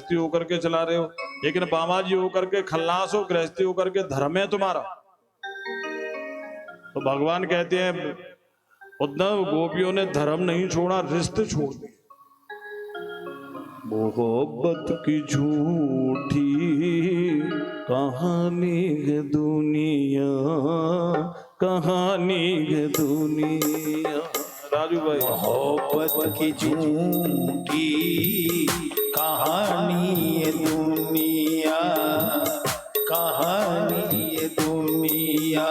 गृहस्थी होकर के चला रहे हो, लेकिन बाबा जी होकर के खल्लास हो, गृहस्थी होकर के धर्म है तुम्हारा। तो भगवान कहते हैं उद्धव, गोपियों ने धर्म नहीं छोड़ा, रिश्ते छोड़ दिए। मोहब्बत की झूठी कहानी है दुनिया, कहानी है दुनिया। राजू भाई, मोहब्बत की झूठी कहानी है दुनिया, कहानी है दुनिया।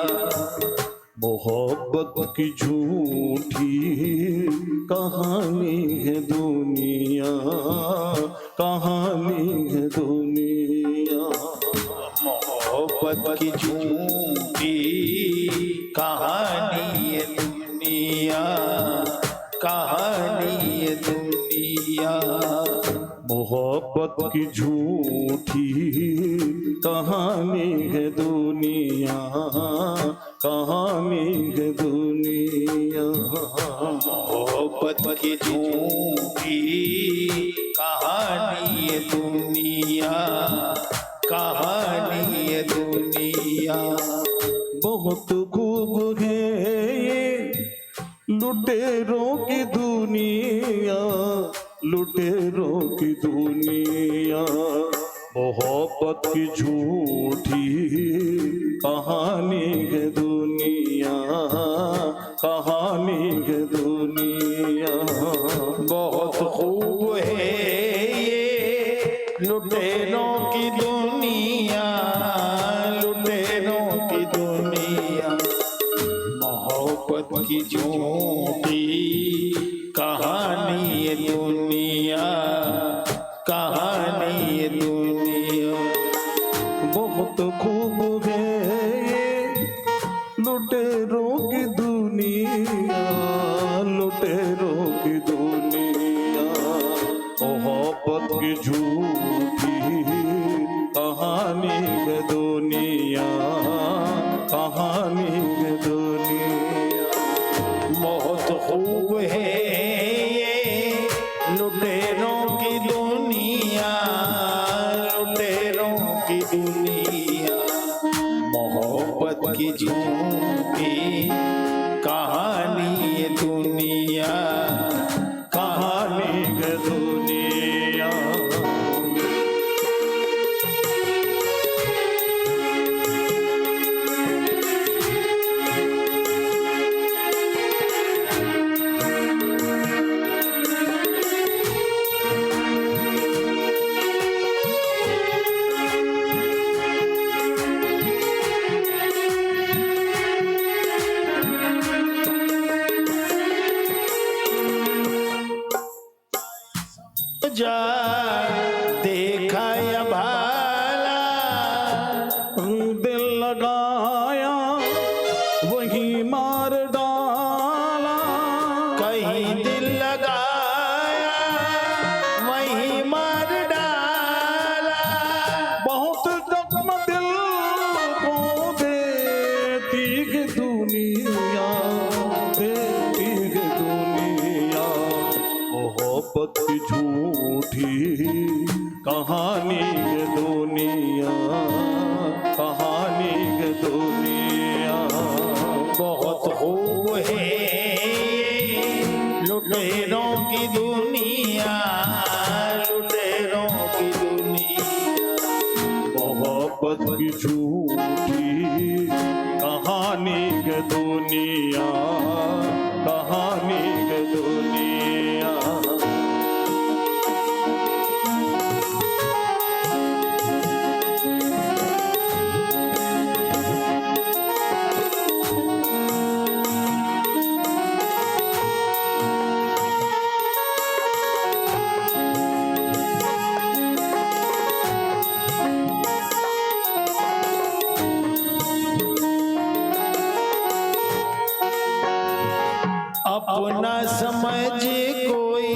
मोहब्बत की झूठी कहानी है दुनिया, कहानी है दुनिया। मोहब्बत की झूठी कहानी है दुनिया, कहानी है दुनिया। मोहब्बत की झूठी कहानी है दुनिया, कहानी है दुनिया। मोहब्बत की झूठी कहानी है दुनिया, कहानी है दुनिया। बहुत खूब है ये लुटेरों की दुनिया, लुटेरों की दुनिया। मोहब्बत की झूठी कहानी है दुनिया, कहानी है दुनिया। बहुत खूब है ये लुटेरों की दुनिया, लुटेरों की दुनिया। मोहब्बत की झूठी कहानी है दुनिया, कहानी है दुनिया। बहुत खूब है ये लुटेरों की दुनिया, लुटेरों की दुनिया। मोहब्बत की झूठी कहानी है दुनिया, कहानी है दुनिया। बहुत खूब है ये लुटेरों की दुनिया, लुटेरों की दुनिया। मोहब्बत की झूठी कहानी है दुनिया, कहानी है दुनिया। जा देखा या भाला, दिल लगाया वही मार डाला, कहीं दिल लगाया वहीं मार डाला। बहुत जख्म दिल को देती है दुनिया, देती है दुनिया। मोहब्बत की झूठी कहानी है दुनिया, कहानी है दुनिया। बहुत खूब है लुटेरों की दुनिया, लुटेरों की दुनिया। मोहब्बत की झूठी कहानी है दुनिया, कहानी है दुनिया। अपना समझ कोई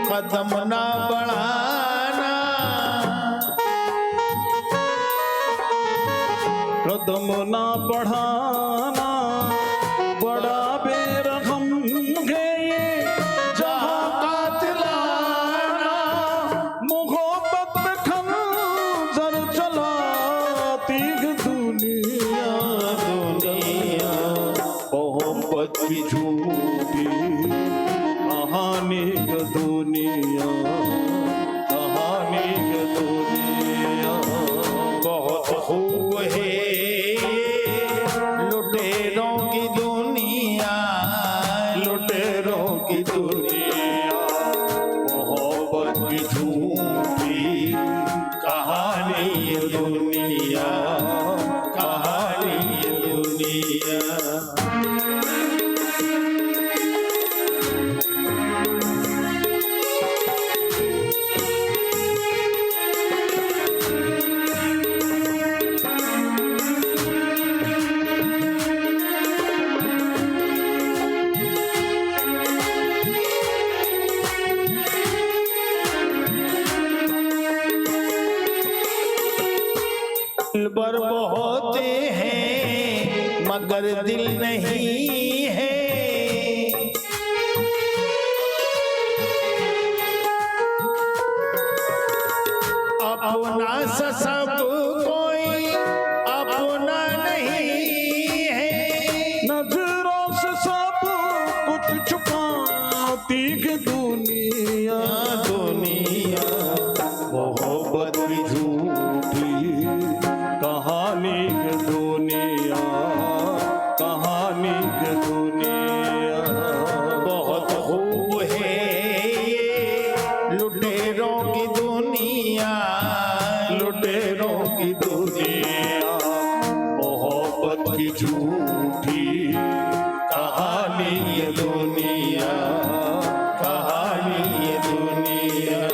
कदम ना बढ़ाना, कदम ना बढ़ाना, बड़ा बेरहम है ये जहां कातिलाना। मोहब्बत की झूठी कहानी का दुनिया, कहानी का दुनिया। बहुत खूब है लुटेरों की दुनिया, लुटेरों की दुनिया, मोहब्बत की झूठी कहानी ये दुनिया, कहानी ये दुनिया। दिलबर बहुत हैं मगर दिल नहीं है, अपना सा सब कोई अपना नहीं है। नजरों से सब कुछ छुपाती है दुनिया, दुनिया मोहब्बत की झूठी कहानी की दुनिया, कहानी की दुनिया। बहुत खूब है ये लुटेरों की दुनिया, लुटेरों की दुनिया, मोहब्बत की झूठी कहानी ये दुनिया, कहानी ये दुनिया।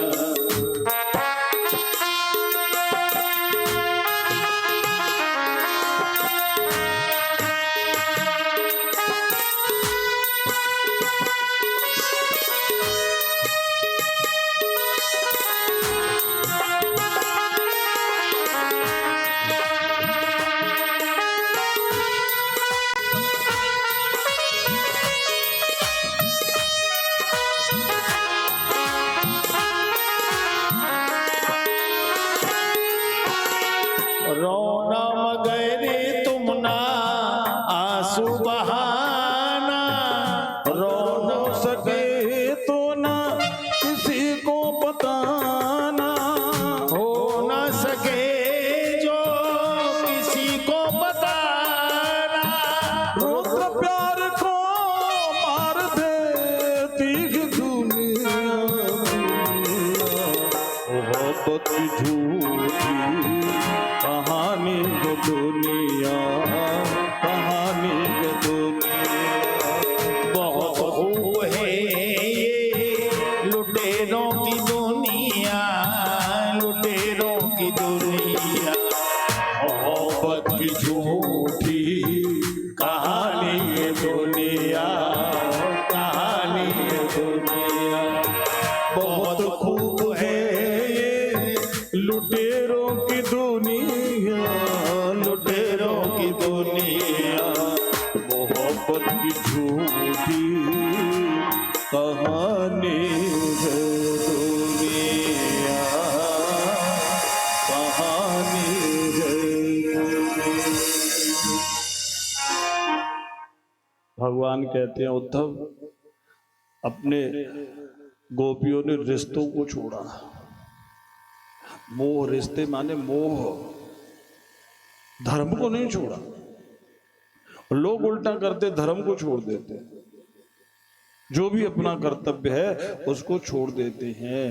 रोना मगर तुम ना आंसू बहाना, रो न सके तो ना किसी को बताना, हो ना सके जो किसी को बताना। रुद्र प्यार को मार देती है दुनिया, मोहब्बत की झूठी कहानी की दुनिया, कहानी की दुनिया। बहुत खूब है ये लुटेरों की दुनिया, लुटेरों की दुनिया। मोहब्बत की झूठी कहानी ये दुनिया, कहानी ये दुनिया। बहुत खूब है ये लुटेरों की दुनिया, लुटेरों की दुनिया, मोहब्बत की झूठी कहानी है दुनिया, कहानी है। भगवान कहते हैं उद्धव, अपने गोपियों ने रिश्तों को छोड़ा। मोह, रिश्ते माने मोह, धर्म को नहीं छोड़ा। लोग उल्टा करते, धर्म को छोड़ देते। जो भी अपना कर्तव्य है उसको छोड़ देते हैं।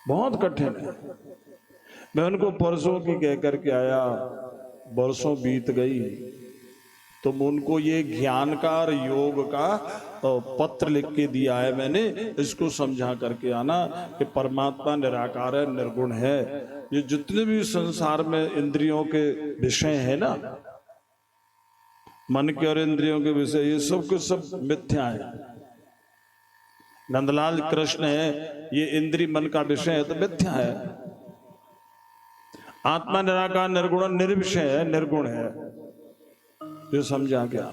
बहुत कठिन है। मैं उनको परसों की कह करके आया, बरसों बीत गई, तो उनको ये ज्ञानकार योग का पत्र लिख के दिया है मैंने, इसको समझा करके आना कि परमात्मा निराकार है, निर्गुण है। ये जितने भी संसार में इंद्रियों के विषय है ना, मन के और इंद्रियों के विषय, ये सब कुछ सब मिथ्या है। नंदलाल कृष्ण है, ये इंद्रिय मन का विषय है तो मिथ्या है। आत्मा निराकार निर्गुण निर्विषय है, निर्गुण है। ये समझा क्या?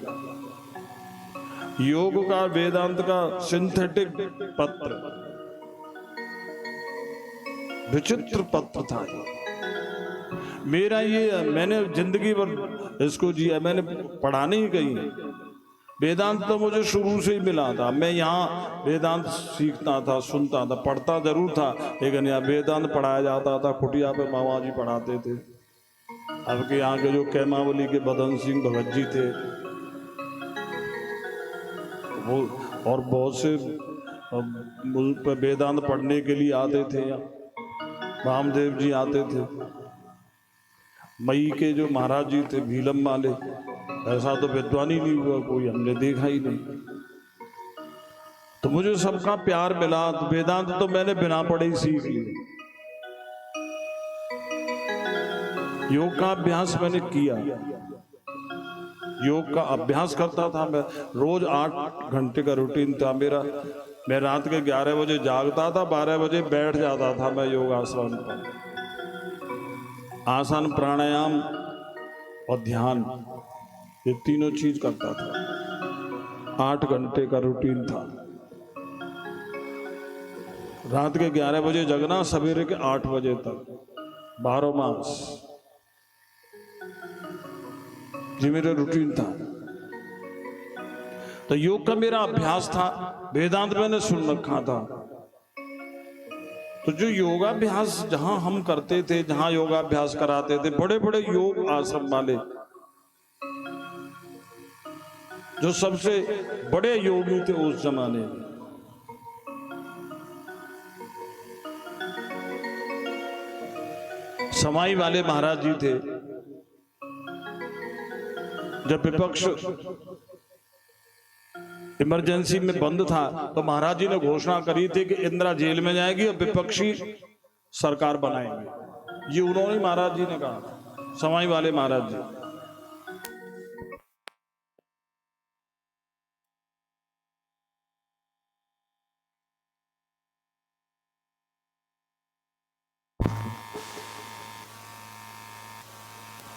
योग का, वेदांत का सिंथेटिक पत्र, विचित्र पत्र था ये। मेरा ये, मैंने जिंदगी भर इसको जिया, मैंने पढ़ा नहीं कहीं, वेदांत तो मुझे शुरू से ही मिला था। मैं यहाँ वेदांत सीखता था, सुनता था, पढ़ता जरूर था, लेकिन यहाँ वेदांत पढ़ाया जाता था, कुटिया पे मामा जी पढ़ाते थे। अब के यहाँ के जो कैमावली के बदन सिंह भगत जी थे वो, और बहुत से वेदांत पढ़ने के लिए आते थे। रामदेव जी आते थे। मई के जो महाराज जी थे भीलम वाले, ऐसा तो विद्वान ही नहीं हुआ कोई, हमने देखा ही नहीं। तो मुझे सबका प्यार मिला। तो वेदांत तो मैंने बिना पढ़े ही सीख लिया। योग का अभ्यास मैंने किया, योग का अभ्यास करता था मैं। रोज 8 घंटे का रूटीन था मेरा। मैं रात के 11 बजे जागता था, 12 बजे बैठ जाता था मैं योगासन पर। आसन, प्राणायाम और ध्यान, ये तीनों चीज करता था। 8 घंटे का रूटीन था। रात के 11 बजे जगना, सवेरे के 8 बजे तक, 12 मास, ये मेरा रूटीन था। तो योग का मेरा अभ्यास था। वेदांत मैंने सुन रखा था। तो जो योगाभ्यास जहां हम करते थे, जहां योगाभ्यास कराते थे, बड़े बड़े योग आश्रम वाले, जो सबसे बड़े योगी थे उस जमाने में, समाई वाले महाराज जी थे। जब विपक्ष इमरजेंसी में बंद था तो महाराज जी ने घोषणा करी थी कि इंदिरा जेल में जाएगी और विपक्षी सरकार बनाएंगे। ये उन्होंने महाराज जी ने कहा, समाई वाले महाराज जी।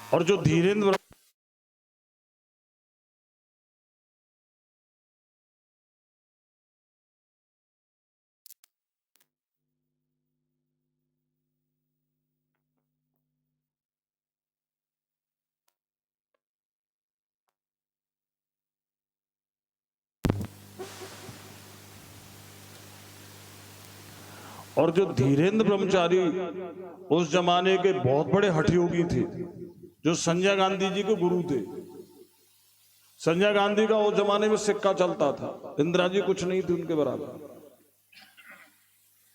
और जो धीरेन्द्र ब्रह्मचारी उस जमाने के बहुत बड़े हठयोगी थे, जो संजय गांधी जी के गुरु थे। संजय गांधी का उस जमाने में सिक्का चलता था, इंदिरा जी कुछ नहीं थी उनके बराबर।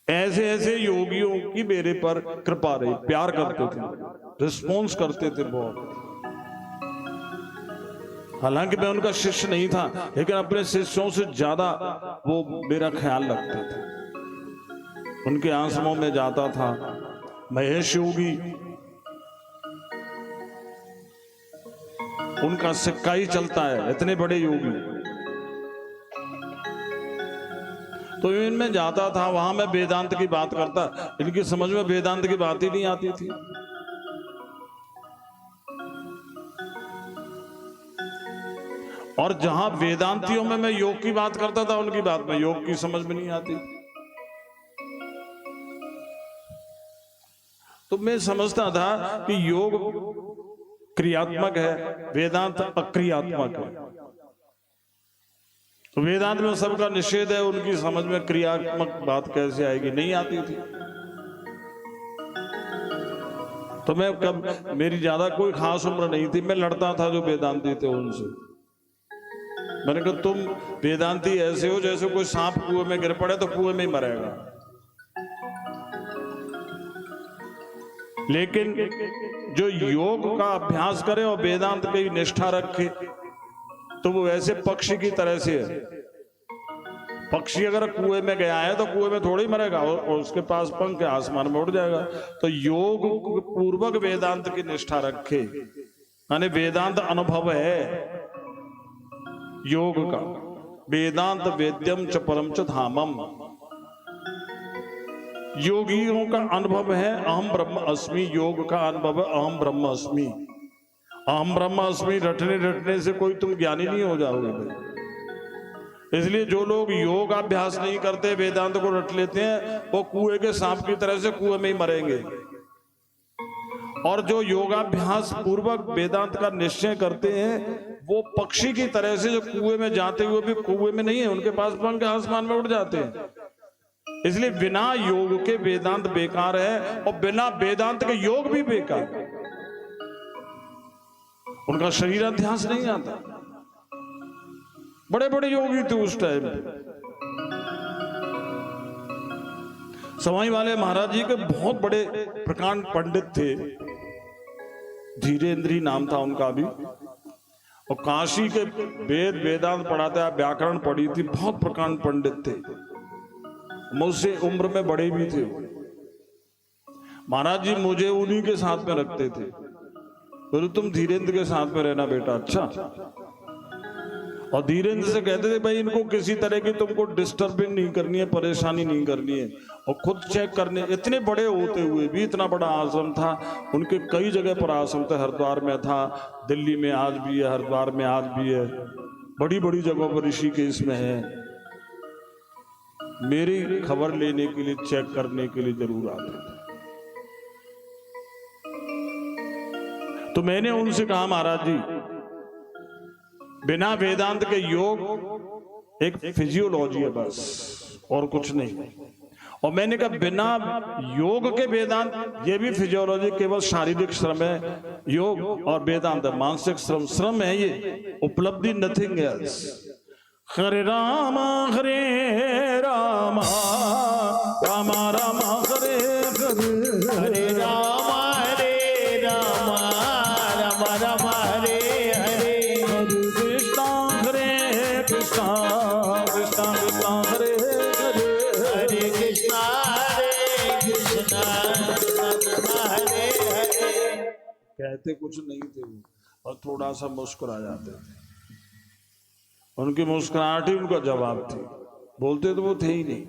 ऐसे ऐसे योगियों की मेरे पर कृपा रही, प्यार करते थे, रिस्पॉन्स करते थे बहुत। हालांकि मैं उनका शिष्य नहीं था, लेकिन अपने शिष्यों से ज्यादा वो मेरा ख्याल रखते थे। उनके आश्रमों में जाता था। महेश योगी, उनका सिक्का ही चलता है, इतने बड़े योगी। तो इनमें जाता था, वहां मैं वेदांत की बात करता, इनकी समझ में वेदांत की बात ही नहीं आती थी। और जहां वेदांतियों में मैं योग की बात करता था, उनकी बात में योग की समझ में नहीं आती। तो मैं समझता था कि योग क्रियात्मक है, वेदांत अक्रियात्मक है। तो वेदांत में सबका निषेध है, उनकी समझ में क्रियात्मक बात कैसे आएगी, नहीं आती थी। तो मैं कब, मेरी ज्यादा कोई खास उम्र नहीं थी, मैं लड़ता था जो वेदांती थे उनसे। मैंने कहा तुम वेदांती ऐसे हो जैसे कोई सांप कुएं में गिर पड़े तो कुएं में ही मरेगा। लेकिन जो योग का अभ्यास करे और वेदांत की निष्ठा रखे, तो वो ऐसे पक्षी की तरह से है। पक्षी अगर कुएं में गया है तो कुएं में थोड़ी मरेगा, और उसके पास पंख है, आसमान में उड़ जाएगा। तो योग पूर्वक वेदांत की निष्ठा रखे, यानी वेदांत अनुभव है योग का। वेदांत वेद्यम च परम च धामम। योगियों का अनुभव है अहम ब्रह्म अस्मि। योग का अनुभव है अहम ब्रह्म अस्मि। अहम ब्रह्म अस्मि रटने रटने से कोई तुम ज्ञानी नहीं हो जाओगे भाई। इसलिए जो लोग योग अभ्यास नहीं करते, वेदांत को रट लेते हैं, वो कुएं के सांप की तरह से कुएं में ही मरेंगे। और जो योगाभ्यास पूर्वक वेदांत का निश्चय करते हैं, वो पक्षी की तरह से जो कुएं में जाते हुए भी कुएं में नहीं है, उनके पास पंख आसमान में उड़ जाते हैं। इसलिए बिना योग के वेदांत बेकार है और बिना वेदांत के योग भी बेकार है। उनका शरीर अध्यास नहीं आता। बड़े बड़े योगी थे उस टाइम। सवाई वाले महाराज जी के बहुत बड़े प्रकांड पंडित थे, धीरेन्द्री नाम था उनका भी, और काशी के वेद वेदांत पढ़ाते, व्याकरण पढ़ी थी, बहुत प्रकांड पंडित थे, मुझसे उम्र में बड़े भी थे। महाराज जी मुझे उन्हीं के साथ में रखते थे, बोले तुम धीरेन्द्र के साथ में रहना बेटा। अच्छा। और धीरेन्द्र से कहते थे भाई इनको किसी तरह की तुमको डिस्टर्बिंग नहीं करनी है, परेशानी नहीं करनी है। और खुद चेक करने, इतने बड़े होते हुए भी इतना बड़ा आश्रम था उनके, कई जगह पर आश्रम था, हरिद्वार में था, दिल्ली में आज भी है, हरिद्वार में आज भी है, बड़ी बड़ी जगहों पर ऋषिकेश में है। मेरी खबर लेने के लिए, चेक करने के लिए जरूर आते थे। तो मैंने उनसे कहा महाराज जी बिना वेदांत के योग एक फिजियोलॉजी है बस, और कुछ नहीं। और मैंने कहा बिना योग के वेदांत, ये भी फिजियोलॉजी, केवल शारीरिक श्रम है योग, और वेदांत मानसिक श्रम है, ये उपलब्धि नथिंग एल्स। हरे राम हरे राम राम राम हरे हरे, हरे राम राम राम हरे हरे, हरे कृष्णा कृष्णा कृष्णा हरे हरे, हरे कृष्णा कृष्णा हरे हरे। कहते कुछ नहीं थे वो, और थोड़ा सा मुस्कुरा जाते थे। उनकी मुस्कुराहट ही उनका जवाब थी, बोलते तो वो थे ही नहीं।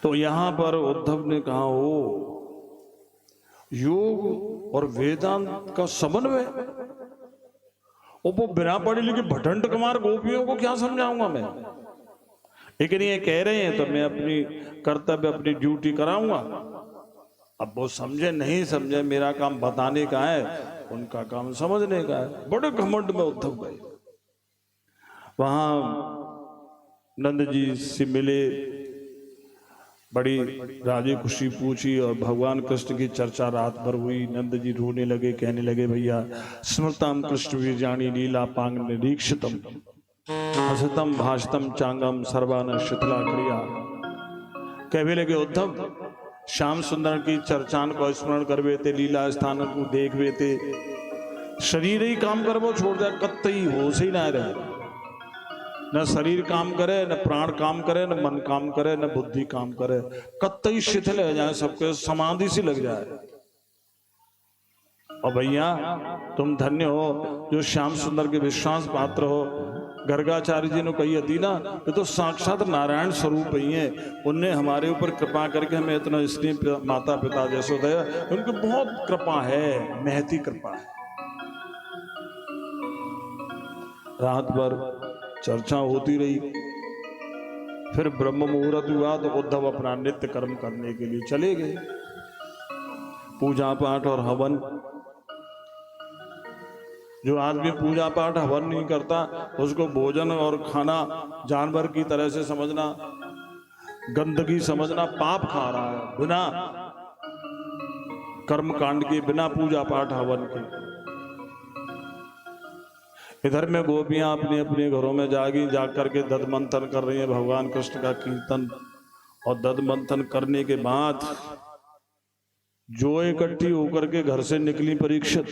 तो यहां पर उद्धव ने कहा ओ योग और वेदांत का समन्वय, और वो बिना पढ़े लिखे भटंट कुमार गोपियों को क्या समझाऊंगा मैं। लेकिन ये कह रहे हैं तो मैं अपनी कर्तव्य, अपनी ड्यूटी कराऊंगा। अब वो समझे नहीं समझे, मेरा काम बताने का है, उनका काम समझने का है। बड़े घमंड में उद्धव गए। वहां नंद जी से मिले, बड़ी राजी खुशी पूछी और भगवान कृष्ण की चर्चा रात भर हुई। नंद जी रोने लगे, कहने लगे भैया स्मृतम कृष्ण वीर्याणी लीला पांग निरीक्षितम हसतम भाषतम चांगम सर्वान शिथिला क्रिया। कहने लगे उद्धव श्याम सुंदर की चर्चान को स्मरण करवे थे, लीला स्थान को देखवे थे, शरीर ही काम कर वो छोड़ जाए, कत्तई होश ही ना रहे। न शरीर काम करे, न प्राण काम करे, न मन काम करे, न बुद्धि काम करे, कत्तई शिथिल हो जाए, सबके समाधि सी लग जाए। और भैया तुम धन्य हो जो श्याम सुंदर के विश्वास पात्र हो। गर्गाचार्य जी ने कही थी ना, ये तो साक्षात नारायण स्वरूप ही है, उनने हमारे ऊपर कृपा करके हमें इतना स्नेह, माता पिता जैसोदया, उनकी बहुत कृपा है, महती कृपा है। रात भर चर्चा होती रही। फिर ब्रह्म मुहूर्त हुआ तो उद्धव अपना नित्य कर्म करने के लिए चले गए। पूजा पाठ और हवन, जो आदमी पूजा पाठ हवन नहीं करता उसको भोजन और खाना जानवर की तरह से समझना, गंदगी समझना, पाप खा रहा है बिना कर्म कांड के, बिना पूजा पाठ हवन के। इधर में गोपियां अपने अपने घरों में जा करके दध मंथन कर रही हैं, भगवान कृष्ण का कीर्तन। और दध मंथन करने के बाद जो इकट्ठी होकर के घर से निकली परीक्षित,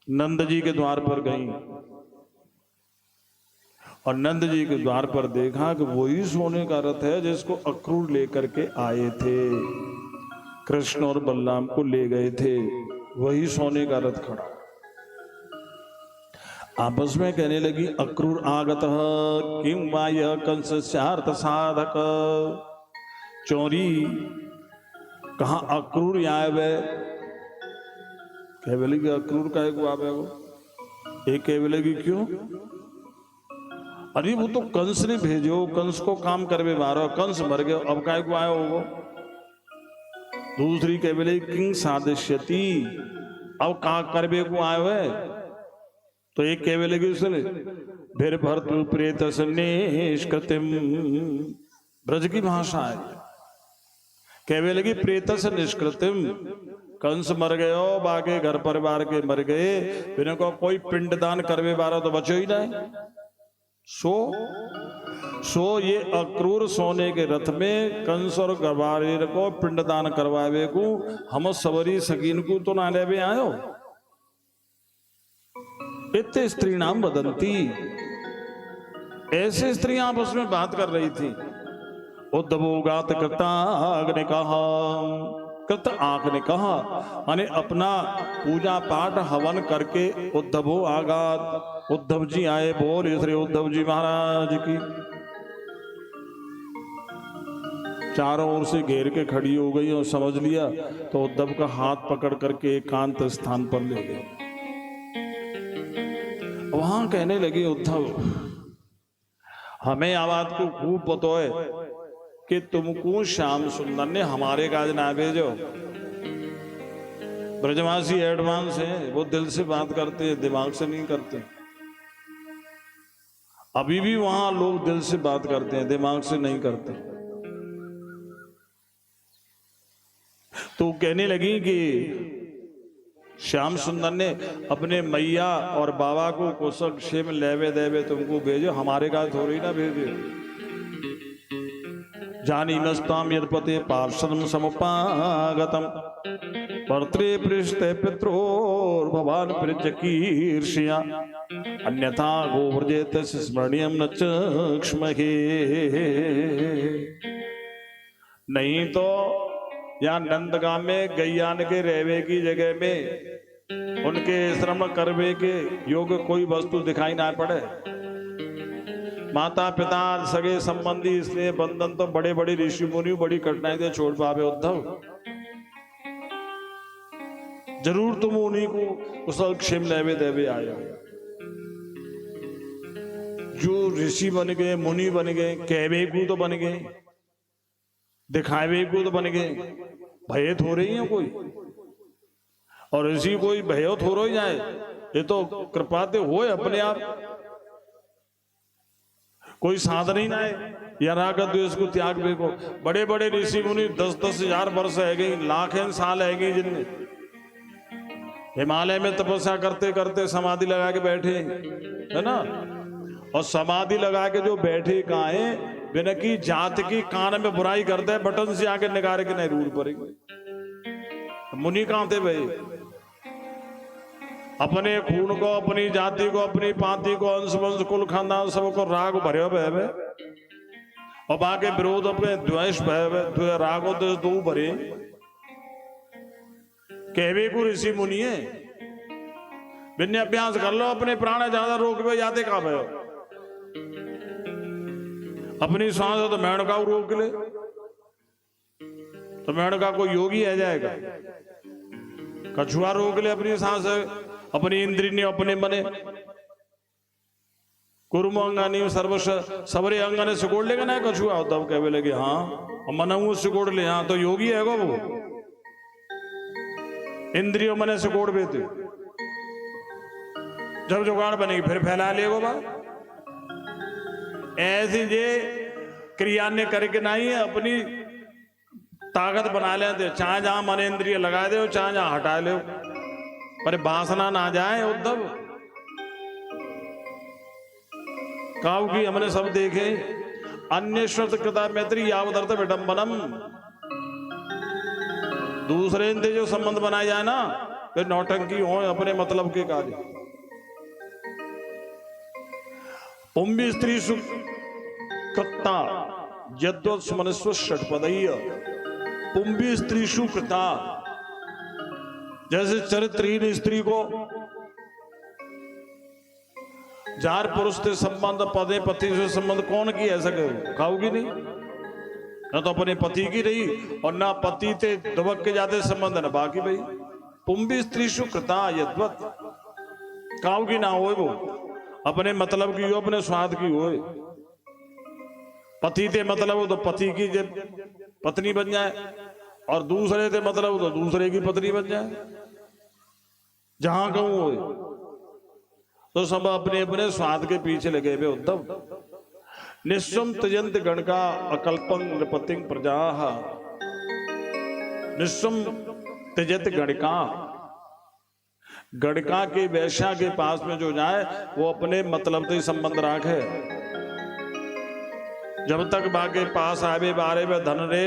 नंद जी के द्वार पर गई और नंद जी के द्वार पर देखा कि वही सोने का रथ है जिसको अक्रूर लेकर के आए थे, कृष्ण और बलराम को ले गए थे, वही सोने का रथ खड़ा। आपस में कहने लगी अक्रूर आगत किं वाय कंस स्यार्थ साधक। चोरी कहा अक्रूर आवे, कह बोले कि अक्रूर का एक आवे वो, एक कह बोले कि क्यों, अरे वो तो कंस ने भेजो, कंस को काम करवे मारो, कंस मर गए, अब काय को आयो वो। दूसरी कह बोले किंग सादृश्यति, अब कहा करबे को आए हुए तो एक कहवे लगी उसने फिर भरतु प्रेत निष्कृतिम, ब्रज की भाषा है। कहवे लगी प्रेतस निष्कृतिम, कंस मर गयो, बाके घर परिवार के मर गए, फिर को कोई पिंडदान करवे बारा तो बचो ही नहीं। सो ये अक्रूर सोने के रथ में कंस और गवारीर को पिंडदान करवावे को हम सवरी सकीन को तो ना ले आयो। इतने स्त्री नाम बदंती, ऐसे स्त्रियां आपस में बात कर रही थी। उद्धवोगात कृताग ने कहा, कृत आंख ने कहा, माने अपना पूजा पाठ हवन करके उद्धवो आगात, उद्धव जी आए, बोल श्री उद्धव जी महाराज की। चारों ओर से घेर के खड़ी हो गई और समझ लिया तो उद्धव का हाथ पकड़ करके एकांत स्थान पर ले गए। वहां कहने लगी, उद्धव हमें आवाज को खूब पता है कि तुमको श्याम सुंदर ने हमारे काज ना भेजो। ब्रजवासी एडवांस हैं, वो दिल से बात करते हैं, दिमाग से नहीं करते। अभी भी वहां लोग दिल से बात करते हैं, दिमाग से नहीं करते। तो कहने लगी कि श्याम सुंदर ने अपने मैया और बाबा को कुशल क्षेम लेवे देवे तुमको भेजो, हमारे का थोड़ी ना भेजे। जानी नस्ताम यदपते पार्षदम समुपागतम पर्त्रे पृष्ठे पित्रोर भवान पृजकीर्षिया अन्यथा गोव्रजेत स्मरणीयम न चक्ष्महे। नहीं तो या नंदगाम में गैयान के रहवे की जगह में उनके श्रम करवे के योग कोई वस्तु दिखाई ना पड़े। माता पिता सगे संबंधी इसलिए बंधन तो बड़े बड़े ऋषि मुनि बड़ी कठिनाई से छोड़ पावे। उद्धव जरूर तुम उन्हीं को कुशल क्षेम लेवे देवे आए। जो ऋषि बन गए, मुनि बन गए, कहवे को तो बन गए, दिखावे को तो बन गए, भय हो रही है कोई। और ऋषि कोई भय थोड़ो ही जाए, ये तो कृपाते हो अपने आप। कोई साधन ही ना है या राग द्वेष को त्याग बेको। बड़े बड़े ऋषि मुनि 10-10 हजार वर्ष है गई, लाखें साल है गई, जिनने हिमालय में तपस्या करते करते समाधि लगा के बैठे है ना। और समाधि लगा के जो बैठे कहाँ है, बिना की जात की कान में बुराई करते हैं, बटन से आके निकाल के नहीं रूल पड़ेगी। मुनि कहाँ थे भाई? अपने खून को, अपनी जाति को, अपनी पांति को, अंश वंश कुल खानदान सबको राग भरे भय और बाकी विरोध अपने द्वेष भय राग और द्वेष दो भरे। कहवे को ऋषि मुनि है, बिन्ने अभ्यास कर लो, अपने प्राण ज्यादा रोक पे जाते कहा भयो। अपनी सांस तो मेढ़का रोक ले तो मेढ़का कोई योगी आ जाएगा। कछुआ रोक ले अपनी सांस, अपनी इंद्री ने अपने मने कुर्म अंगानी सर्वश सबरे अंगाने सिकोड़ लेगा ना कछुआ। तब कहवे लगे हाँ मन सिकोड़ ले, हाँ तो योगी है वो। इंद्रियों मने सिकोड़ बेते, जब जुगाड़ बनेगी फिर फैला लेगो बा। ऐसी ये क्रिया ने करके नहीं है, अपनी ताकत बना लेते। चाहे जहां मन इंद्रिय लगा दे, चाहे जहां हटा ले, पर वासना ना जाए। उद्धव काउ की हमने सब देखे, अन्य श्रुत कृता मैत्री यावदर्थ विडंबनम। दूसरे इनसे जो संबंध बनाए जाए ना, फिर नौटंकी हो अपने मतलब के कार्य। पुंभी स्त्री कृता यद्वत् स्मरस्व षटपदीय। पुंभी स्त्री कृता, जैसे चरित्रहीन स्त्री को जार पुरुष से संबंध, पदे पति से संबंध कौन की ऐसा खाओगी नहीं, ना तो अपने पति की रही और ना पति ते दबक के जाते संबंध ना बाकी भाई। पुंभी स्त्री कृता यद्वत्, काऊ की ना हो, वो अपने मतलब की हो, अपने स्वाद की हो। पति ते मतलब हो तो पति की जब पत्नी बन जाए, और दूसरे ते मतलब हो तो दूसरे की पत्नी बन जाए। जहां कहूं वो, तो सब अपने अपने स्वाद के पीछे लगे हुए। उद्धव निश्चम त्यजंत गणका अकल्पं नृपतिं प्रजाः, निश्चम त्यजत गणका, गणका के वैश्या के पास में जो जाए वो अपने मतलब से संबंध राखे। जब तक बाके पास आवे बारे में धन रे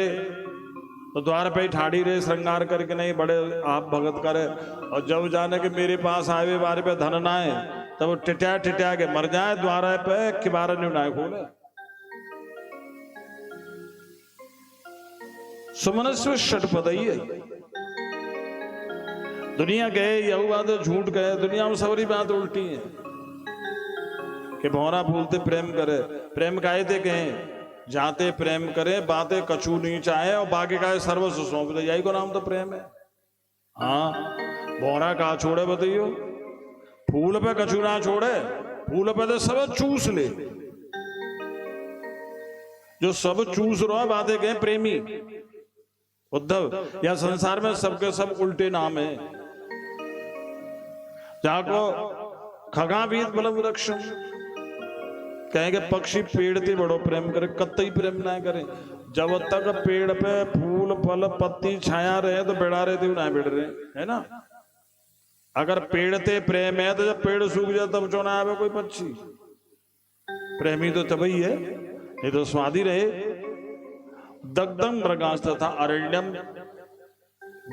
तो द्वार पे ठाड़ी रे श्रृंगार करके नहीं बड़े आप भगत करे, और जब जाने के मेरे पास आवे बारे पे धन ना है तब टिट्या टिट्या के मर जाए द्वारा पे किबारा न्यू ना खोले। सुमनस्व षटपदई है। दुनिया गए यहू बात झूठ गए, दुनिया में सबरी बात उल्टी है कि भौरा फूलते प्रेम करे, प्रेम काहे थे कहें जाते प्रेम करे, बातें कछू नहीं चाहे और बाकी का सर्वस्व सौंप दे, यही को नाम तो प्रेम है। हाँ भौरा कहा छोड़े बताइयो, फूल पे कछू ना छोड़े, फूल पे तो सब चूस ले, जो सब चूस रहा है बातें कहें प्रेमी। उद्धव या संसार में सबके सब उल्टे नाम है। जाको खगावीत बलम वृक्षम कहेंगे पक्षी पेड़ ते बड़ो प्रेम करे, कतई प्रेम ना करे। जब तक पेड़ पे फूल फल पत्ती छाया रहे तो बेड़ा रहे थे ना बेड़ रहे है ना। अगर पेड़ ते प्रेम है तो जब पेड़ सूख जाए तब चो ना आवे कोई पक्षी। प्रेमी तो तभी है, ये तो स्वादी रहे। दग्धम मृगांश तथा अरण्यम,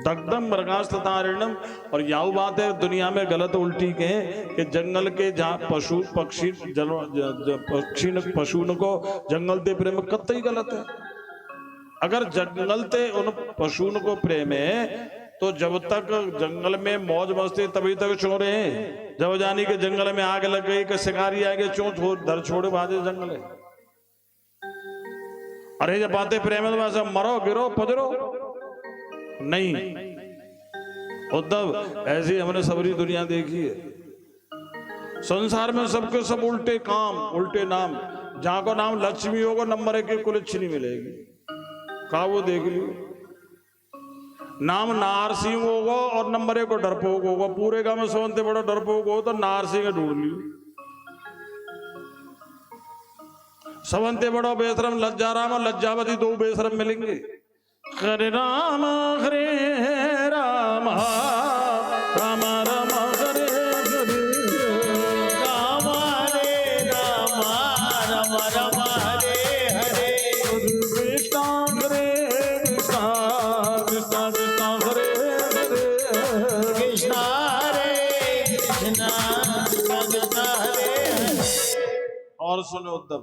दग्धम मृगांश तथा अरण्यम। और याऊ बात है दुनिया में गलत उल्टी के कि जंगल के जहाँ पशु पक्षी पक्षी पशु को जंगल ते प्रेम कतई गलत है। अगर जंगल ते उन पशु को प्रेम है तो जब तक जंगल में मौज मस्ती तभी तक छोड़े हैं। जब जानी के जंगल में आग लग गई कि शिकारी आगे चो दर छोड़े बाजे जंगल है। अरे जब बातें प्रेम है तो वैसे मरो गिरो पजरो नहीं। उद्धव ऐसी हमने सबरी दुनिया देखी है। संसार में सबके सब उल्टे काम उल्टे नाम। जहां को नाम लक्ष्मी होगा नंबर 1 की कुलच्छनी मिलेगी, कहा वो देख लियो। नाम नारसिंह होगा और नंबर 1 को डरपोक होगा। पूरे गांव में सोनते बड़ा डरपोक हो तो नारसिंह ढूंढ लियो। सवंते बड़ो बेशरम लज्जा राम लज्जावती 2 बेशरम मिलेंगे। हरे राम हरे राम राम राम हरे हरे राम हरे राम राम राम हरे हरे कृष्ण हरे कृष्ण कृष्ण कृष्ण हरे हरे कृष्ण हरे कृष्ण कृष्ण हरे हरे। और सुनो उद्धव,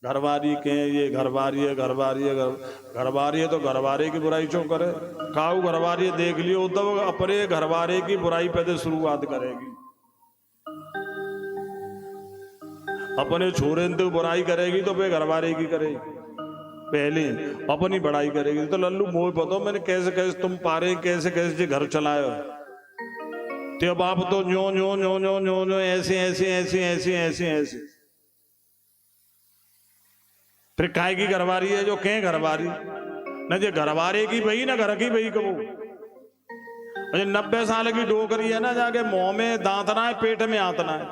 घरवारी के ये घरवारी है घरवारी है घरवारी है तो घरवारे की बुराई क्यों करे। काऊ घरवारी देख लियो उद्धव अपने घरवारे की बुराई पहले शुरुआत करेगी। अपने छोरे तो बुराई करेगी तो फिर घरवारे की करेगी, पहले अपनी बड़ाई करेगी। तो लल्लू मोह बताओ मैंने कैसे कैसे तुम पारे कैसे कैसे घर चलाए हो। तो बाप तो न्यो न्यो न्यो न्यो न्यो न्यो ऐसे ऐसे ऐसे ऐसे ऐसे ऐसे। फिर काय की घरवारी है जो कहें घरवारी न जो घरवारे की भई ना घर की भई कबू। 90 साल की डोकरी है ना जाके मुंह में दांतना है पेट में आतना है।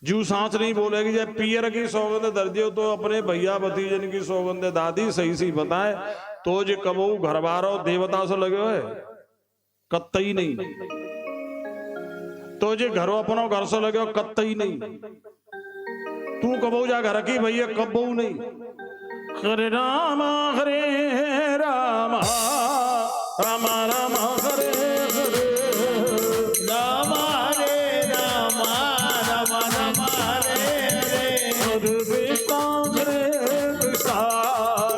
जू सांस नहीं बोलेगी। जब पियर की सौगंध दर्दियो तो अपने भैया भतीजन की सौगंध दादी सही सही बताए तो जो कबू घरवारो देवता से लगे हुए कत्तई नहीं। तो जो घरों अपनो घर से लगे हो कत्तई नहीं। तू कबू जा घर की भैया कबू नहीं। हरे राम राम राम राम हरे हरे राम हरे राम राम राम हरे हरे कृष्ण हरे कृष्ण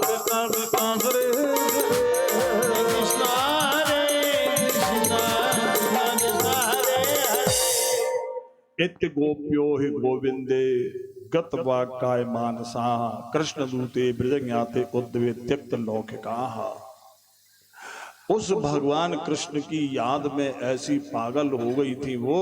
कृष्ण कृष्ण हरे हरे कृष्ण हरे कृष्ण कृष्ण हरे हरे। इत्य गोप्यो हि गोविंदे गत वाक्य मानसा कृष्ण दूते ब्रजज्ञाते उद्वे त्यक्त लौकिका। उस भगवान कृष्ण की याद में ऐसी पागल हो गई थी वो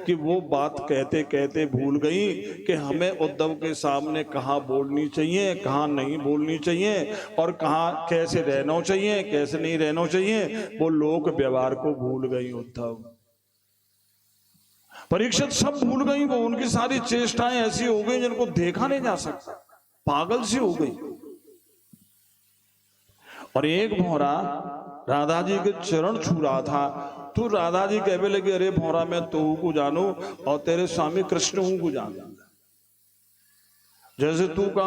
कि वो बात कहते कहते भूल गई कि हमें उद्धव के सामने कहाँ बोलनी चाहिए, कहाँ नहीं बोलनी चाहिए, और कहाँ कैसे रहना चाहिए, कैसे नहीं रहना चाहिए। वो लोक व्यवहार को भूल गई उद्धव। परीक्षित सब भूल गई वो। उनकी सारी चेष्टाएं ऐसी हो गई जिनको देखा नहीं जा सकता, पागल सी हो गई। और एक भौरा राधा जी के चरण छू रहा था, तो राधा जी कहने लगे, अरे भौरा मैं तो को जानू और तेरे स्वामी कृष्ण हूं को जानू। जैसे तू का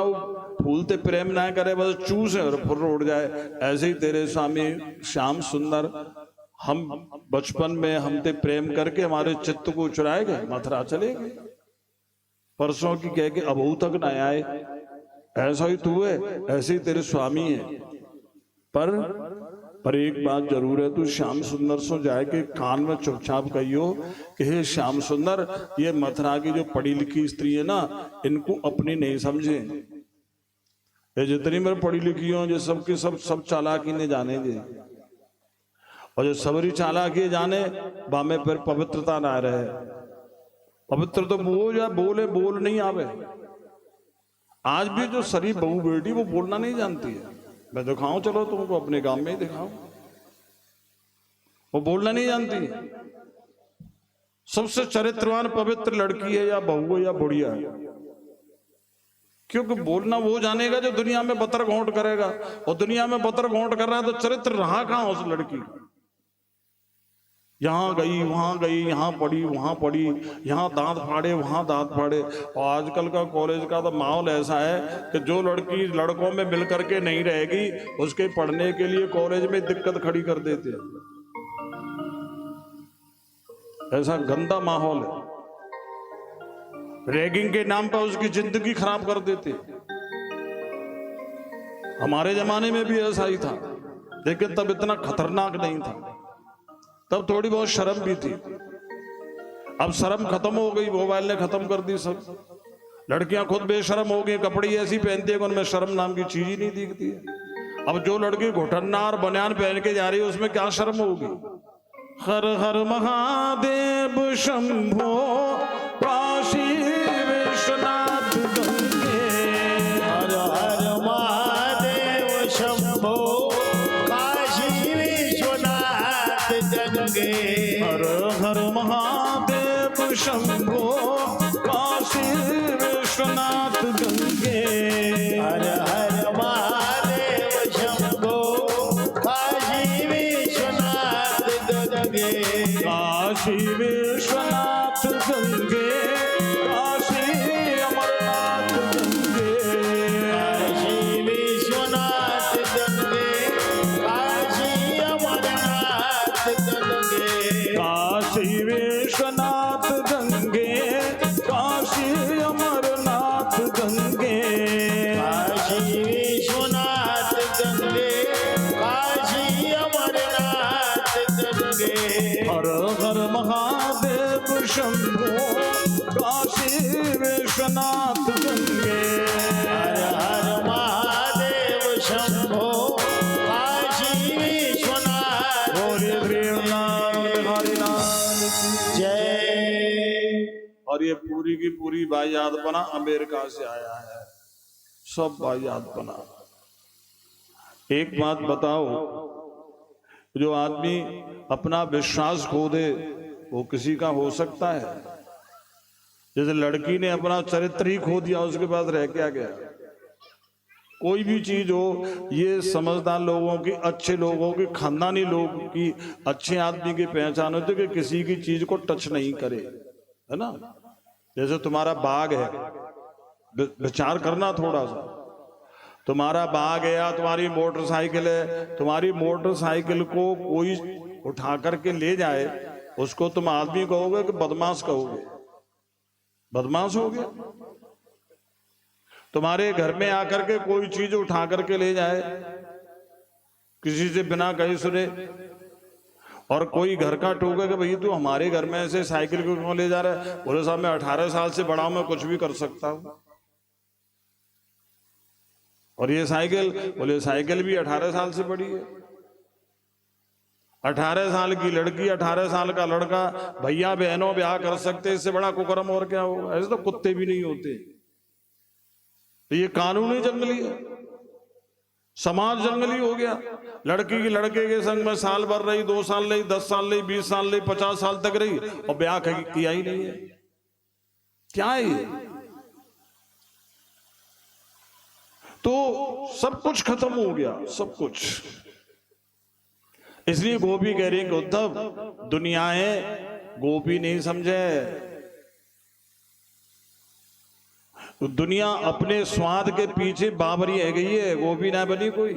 फूल ते प्रेम ना करे बस चूस है और फुर्र उड़ जाए, ऐसे ही तेरे स्वामी श्याम सुंदर हम बचपन में हम ते प्रेम करके हमारे चित्त को चुराए गए, मथुरा चले गए, परसों की कह के अबू तक ना आए। ऐसा ही तू है, ऐसे ही तेरे स्वामी है। पर एक बात जरूर है, तू श्याम सुंदर सो जाए के कान में चुपचाप कहियो कि हे श्याम सुंदर, ये मथुरा की जो पढ़ी लिखी स्त्री है ना, इनको अपनी नहीं समझे। ये जितनी मेरे पढ़ी लिखी हो, जो सबकी सब चालाकी ने जाने दे, और जो सबरी चालाकी जाने बामे पर पवित्रता ना रहे। पवित्र तो वो या बोल नहीं आवे। आज भी जो सरी बहू बेटी वो बोलना नहीं जानती है। मैं दिखाऊं, चलो तुमको अपने गांव में ही दिखाऊं, वो बोलना नहीं जानती। सबसे चरित्रवान पवित्र लड़की है या बहू है या बुढ़िया है, क्योंकि बोलना वो जानेगा जो दुनिया में बतर घोंट करेगा, और दुनिया में बतर घोंट कर रहा है तो चरित्र रहा कहां उस लड़की का। यहां गई वहां गई, यहां पढ़ी वहां पढ़ी, यहां दांत फाड़े वहां दांत फाड़े। और आजकल का कॉलेज का तो माहौल ऐसा है कि जो लड़की लड़कों में मिल करके नहीं रहेगी, उसके पढ़ने के लिए कॉलेज में दिक्कत खड़ी कर देते हैं। ऐसा गंदा माहौल है, रैगिंग के नाम पर उसकी जिंदगी खराब कर देते। हमारे जमाने में भी ऐसा ही था, लेकिन तब इतना खतरनाक नहीं था, तब थोड़ी बहुत शर्म भी थी। अब शर्म खत्म हो गई, मोबाइल ने खत्म कर दी सब। लड़कियां खुद बेशर्म हो गई, कपड़े ऐसी पहनती है कि उनमें शर्म नाम की चीज ही नहीं दिखती है। अब जो लड़की घुटन्ना और बनियान पहन के जा रही है उसमें क्या शर्म होगी। हर हर महादेव शंभो काशी विश्वनाथ गंगे, हर हर महादेव शंभो काशी विश्वनाथ गंगे, हर हर महादेव शंभो काशी विश्वनाथ गंगे, हर हर महादेव शंभो काशी विश्वनाथ गंगे, काशी विश्वनाथ गंगे, काशी अमरनाथ गंगे, काशी विश्वनाथ गंगे, काशी अमरनाथ गंगे, काशी विश्वनाथ गंगे, काशी अमरनाथ गंगे, काशी विश्वनाथ गंगे, काशी अमरनाथ गंगे, हर हर महादेव शंभो काशी विश्वनाथ गंगे, हर हर महादेव शंभो काशी विश्वनाथ बोले प्रेमनाथ हरिनाथ की। जय। और ये पूरी की पूरी वायुयातपना अमेरिका से आया है, सब वायुयातपना। एक बात बताओ, जो आदमी अपना विश्वास खो दे वो किसी का हो सकता है? जैसे लड़की ने अपना चरित्र ही खो दिया, उसके पास रह क्या गया? कोई भी चीज हो, ये समझदार लोगों की, अच्छे लोगों की, खानदानी लोग की, अच्छे आदमी की पहचान होती है कि किसी की चीज को टच नहीं करे, है ना। जैसे तुम्हारा बाग है, विचार करना थोड़ा सा। तुम्हारा बाग है या तुम्हारी मोटरसाइकिल है, तुम्हारी मोटरसाइकिल को कोई उठा करके ले जाए, उसको तुम आदमी कहोगे कि बदमाश कहोगे? बदमाश हो गया। तुम्हारे घर में आकर के कोई चीज उठा करके ले जाए किसी से बिना कहे सुने, और कोई घर का टोके कि भाई तू हमारे घर में ऐसे साइकिल को क्यों ले जा रहा है? बोले साहब मैं 18 साल से बड़ा हूं, मैं कुछ भी कर सकता हूं। और ये साइकिल, बोले साइकिल भी 18 साल से बड़ी है। 18 साल की लड़की 18 साल का लड़का, भैया बहनों ब्याह कर सकते, इससे बड़ा कुकर्म और क्या हो। ऐसे तो कुत्ते भी नहीं होते। तो ये कानून ही जंगली है, समाज जंगली हो गया। लड़की की लड़के के संग में साल भर रही, 2 साल रही, 10 साल रही, 20 साल रही, 50 साल तक रही और ब्याह किया ही नहीं है। क्या है ये? तो सब कुछ खत्म हो गया, सब कुछ। इसलिए गोपी कह रही कि उद्धव, दुनिया है, गोपी नहीं समझे। तो दुनिया अपने स्वाद के पीछे बाबरी है गई है, गोपी ना बनी कोई,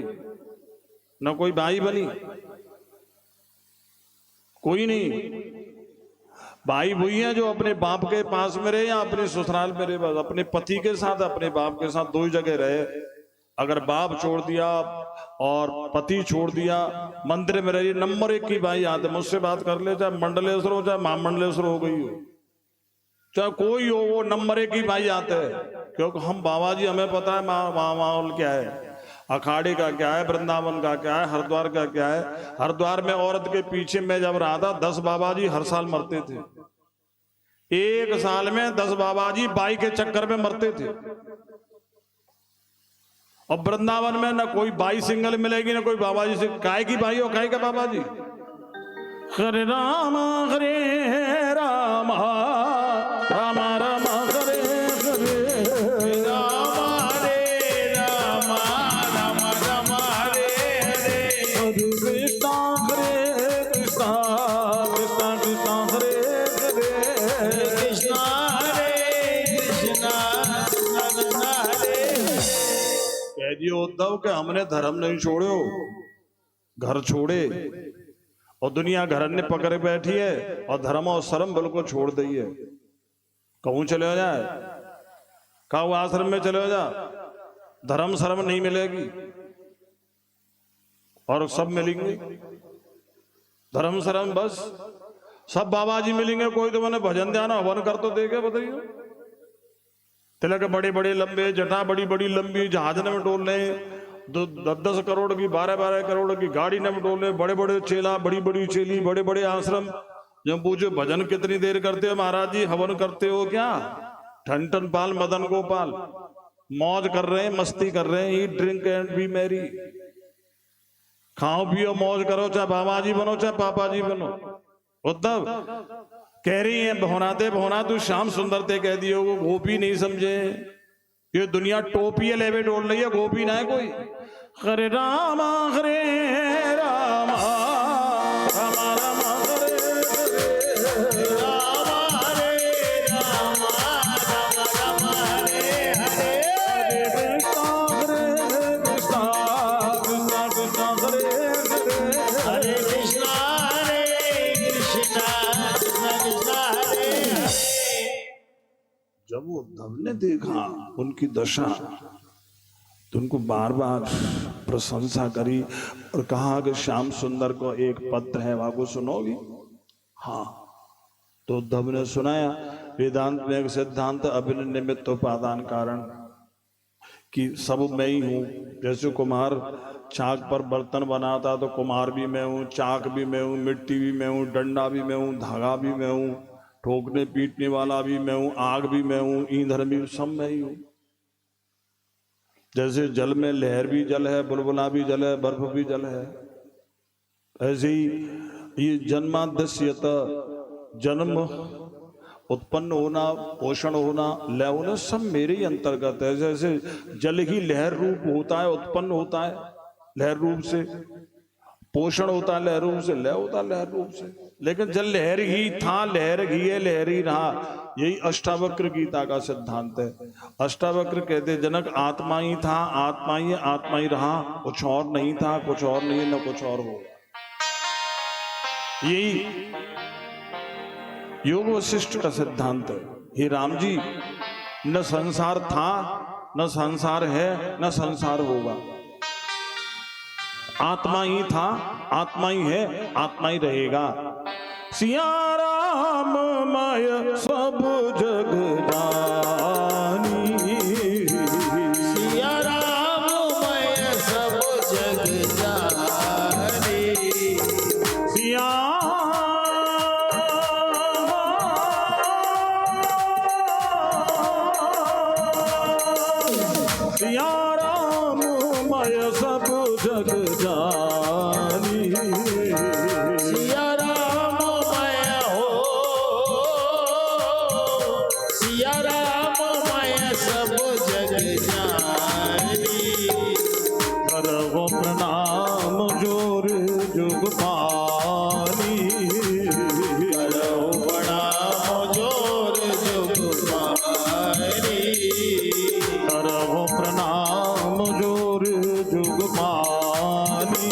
ना कोई भाई बनी, कोई नहीं। भाई वही है जो अपने बाप के पास में रहे या अपने ससुराल में रहे, बस अपने पति के साथ अपने बाप के साथ 2 ही जगह रहे। अगर बाप छोड़ दिया और पति छोड़ दिया, मंदिर में रहिए, नंबर 1 की भाई आते, मुझसे बात कर ले, चाहे मंडलेश्वर हो चाहे महामंडलेश्वर हो गई हो, चाहे कोई हो, वो नंबर 1 की भाई आते हैं। क्योंकि हम बाबा जी, हमें पता है माहौल क्या है, अखाड़े का क्या है, वृंदावन का क्या है, हरिद्वार का क्या है। हरिद्वार में औरत के पीछे मैं जब रहा था, 10 बाबा जी हर साल मरते थे। 1 साल में 10 बाबा जी बाई के चक्कर में मरते थे। और वृंदावन में ना कोई बाई सिंगल मिलेगी, ना कोई बाबा जी से। काय की बाई हो, काय का बाबा जी? हरे राम हरे राम राम राम हरे हरे, राम हरे राम राम राम हरे हरे, हरे कृष्णा कृष्णा कृष्णा हरे हरे, कृष्णा हरे कृष्णा कृष्णा कृष्णा हरे हरे। कह दियो उद्धव के हमने धर्म नहीं छोड़ो, घर छोड़े और दुनिया घर ने पकड़ बैठी है और धर्म और शर्म बल को छोड़ दी है। कहूं चले हो जाए, कहूं आश्रम में चले हो जा, धर्म शर्म नहीं मिलेगी और सब मिलेंगे। धर्म शर्म बस सब बाबा जी मिलेंगे। कोई तो मैंने भजन ध्यान हवन कर तो देखे, बताइए। तिलक बड़े बड़े लंबे, जटा बड़ी बड़ी लंबी, जहाज में डोल रहे, 10-10 करोड़ की 12-12 करोड़ की गाड़ी में डोल रहे, बड़े बड़े चेला, बड़ी बड़ी चेली, बड़े बड़े आश्रम। जब पूछो भजन कितनी देर करते हो महाराज जी, हवन करते हो क्या? ठन ठन पाल मदन गोपाल, मौज कर रहे हैं, मस्ती कर रहे हैं। Eat drink and B Mary, खाओ पियो मौज करो, चाहे बाबा जी बनो चाहे पापा जी बनो। उद्धव कह रही है भवनाते भवना तू श्याम सुंदरते कह दियो, वो गोपी नहीं समझे। ये दुनिया टोपी लेवे डोल रही है, गोपी ना है कोई। हरे राम हरे राम राम राम हरे हरे, राम हरे राम राम राम हरे हरे, हरे कृष्णा कृष्णा कृष्णा हरे हरे, हरे कृष्णा कृष्णा कृष्णा हरे हरे। जब उद्धव ने देखा उनकी दशा तो उनको बार बार प्रशंसा करी और कहा कि श्याम सुंदर को एक पत्र है, वाको सुनोगी? हाँ। तो उद्धव ने सुनाया। वेदांत में एक सिद्धांत अभिन्न निमित्त उपादान कारण, कि सब मैं ही हूँ। जैसे कुम्हार चाक पर बर्तन बनाता तो कुम्हार भी मैं हूँ, चाक भी मैं हूँ, मिट्टी भी मैं हूँ, डंडा भी मैं हूँ, धागा भी मैं हूँ, ठोकने पीटने वाला भी मैं हूँ, आग भी मैं हूँ, ईंधन भी सब मैं ही हूँ। जैसे जल में लहर भी जल है, बुलबुला भी जल है, बर्फ भी जल है, ऐसे ही ये जन्माद्यस्यत, जन्म, उत्पन्न होना, पोषण होना, लय होना सब मेरे ही अंतर्गत है। जैसे जल ही लहर रूप होता है, उत्पन्न होता है लहर रूप से, पोषण होता है लहर रूप से, लय होता है लहर रूप से। लेकिन जल लहर ही था, लहर ही है, लहर ही रहा। यही अष्टावक्र गीता का सिद्धांत है। अष्टावक्र कहते जनक आत्मा ही था, आत्मा ही, आत्मा ही रहा, कुछ और नहीं था, कुछ और नहीं, न कुछ और हो। यही योग वशिष्ठ का सिद्धांत है। हे राम जी, न संसार था, न संसार है, न संसार होगा। आत्मा ही था, आत्मा ही है, आत्मा ही रहेगा। सिया राम माय सब जग जानी, सिया राम मैं सब जग जानी, जग जानी। सिया राम मैं हो, सिया राम मैं सब जग जानी। करहु प्रणाम जोर जुग पानी। करहु प्रणाम जोर जुग पानी। करहु प्रणाम जोर जुग पानी।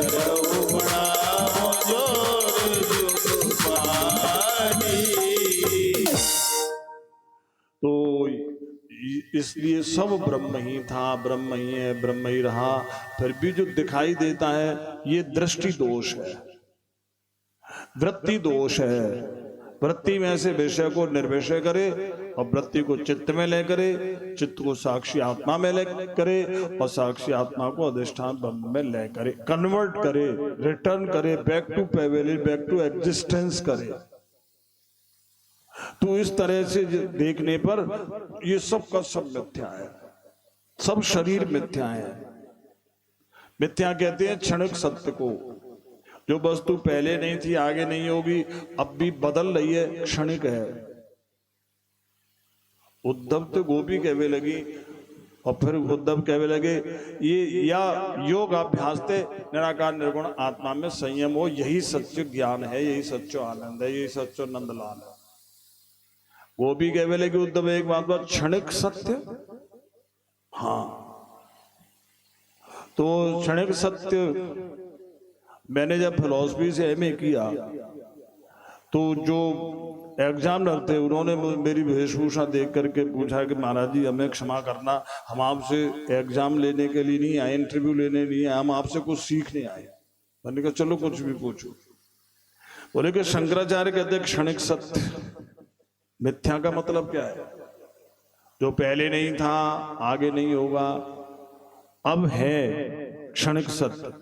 करहु प्रणाम जोर जुग पानी। तो इसलिए सब ब्रह्म ही था, ब्रह्म ही है, ब्रह्म ही रहा। फिर भी जो दिखाई देता है ये दृष्टि दोष है, वृत्ति दोष है। वृत्ति में से विषय को निर्विषय करे और वृत्ति को चित्त में ले करे, चित्त को साक्षी आत्मा में ले करे और साक्षी आत्मा को अधिष्ठान ब्रह्म में ले करे, कन्वर्ट करे, रिटर्न करे, बैक टू पैवेली, बैक टू एग्जिस्टेंस करे। तो इस तरह से देखने पर ये सब का सब मिथ्या है, सब शरीर मिथ्या है। मिथ्या कहते हैं क्षणिक सत्य को। जो वस्तु पहले नहीं थी, आगे नहीं होगी, अब भी बदल रही है, क्षणिक है। उद्धव तो गोपी कहवे लगी और फिर उद्धव कहवे लगे ये या योग अभ्यास थे निराकार निर्गुण आत्मा में संयम हो, यही सच्चा ज्ञान है, यही सच्चा आनंद है, यही सच्चा नंदलाल है। वो भी कहवे लगे उद्धव एक बात बात क्षणिक सत्य, हाँ तो क्षणिक सत्य। मैंने जब फिलॉसफी से एमए किया तो जो एग्जामिनर थे उन्होंने मेरी वेशभूषा देख करके पूछा कि महाराज जी हमें क्षमा करना, हम आपसे एग्जाम लेने के लिए नहीं आए, इंटरव्यू लेने नहीं आए, हम आपसे कुछ सीखने आए। मैंने कहा चलो कुछ भी पूछो। बोले कि शंकराचार्य कहते क्षणिक सत्य। मिथ्या का मतलब क्या है? जो पहले नहीं था, आगे नहीं होगा, अब है, क्षणिक सत्य।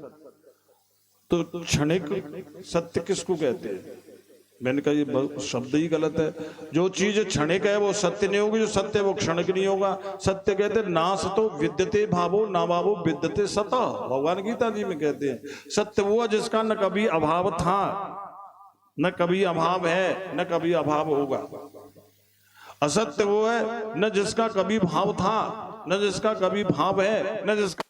तो क्षणिक सत्य किसको कहते हैं? मैंने कहा ये शब्द ही गलत है। जो चीज क्षणिक है वो सत्य नहीं होगी, जो सत्य है वो क्षणिक नहीं होगा। सत्य कहते हैं ना सतो विद्यते भावो ना भावो विद्यते सता, भगवान गीता जी में कहते हैं। सत्य वो है जिसका न कभी अभाव था, न कभी अभाव है, न कभी अभाव होगा। असत्य वो है न जिसका कभी भाव था, न जिसका कभी भाव है, न जिसका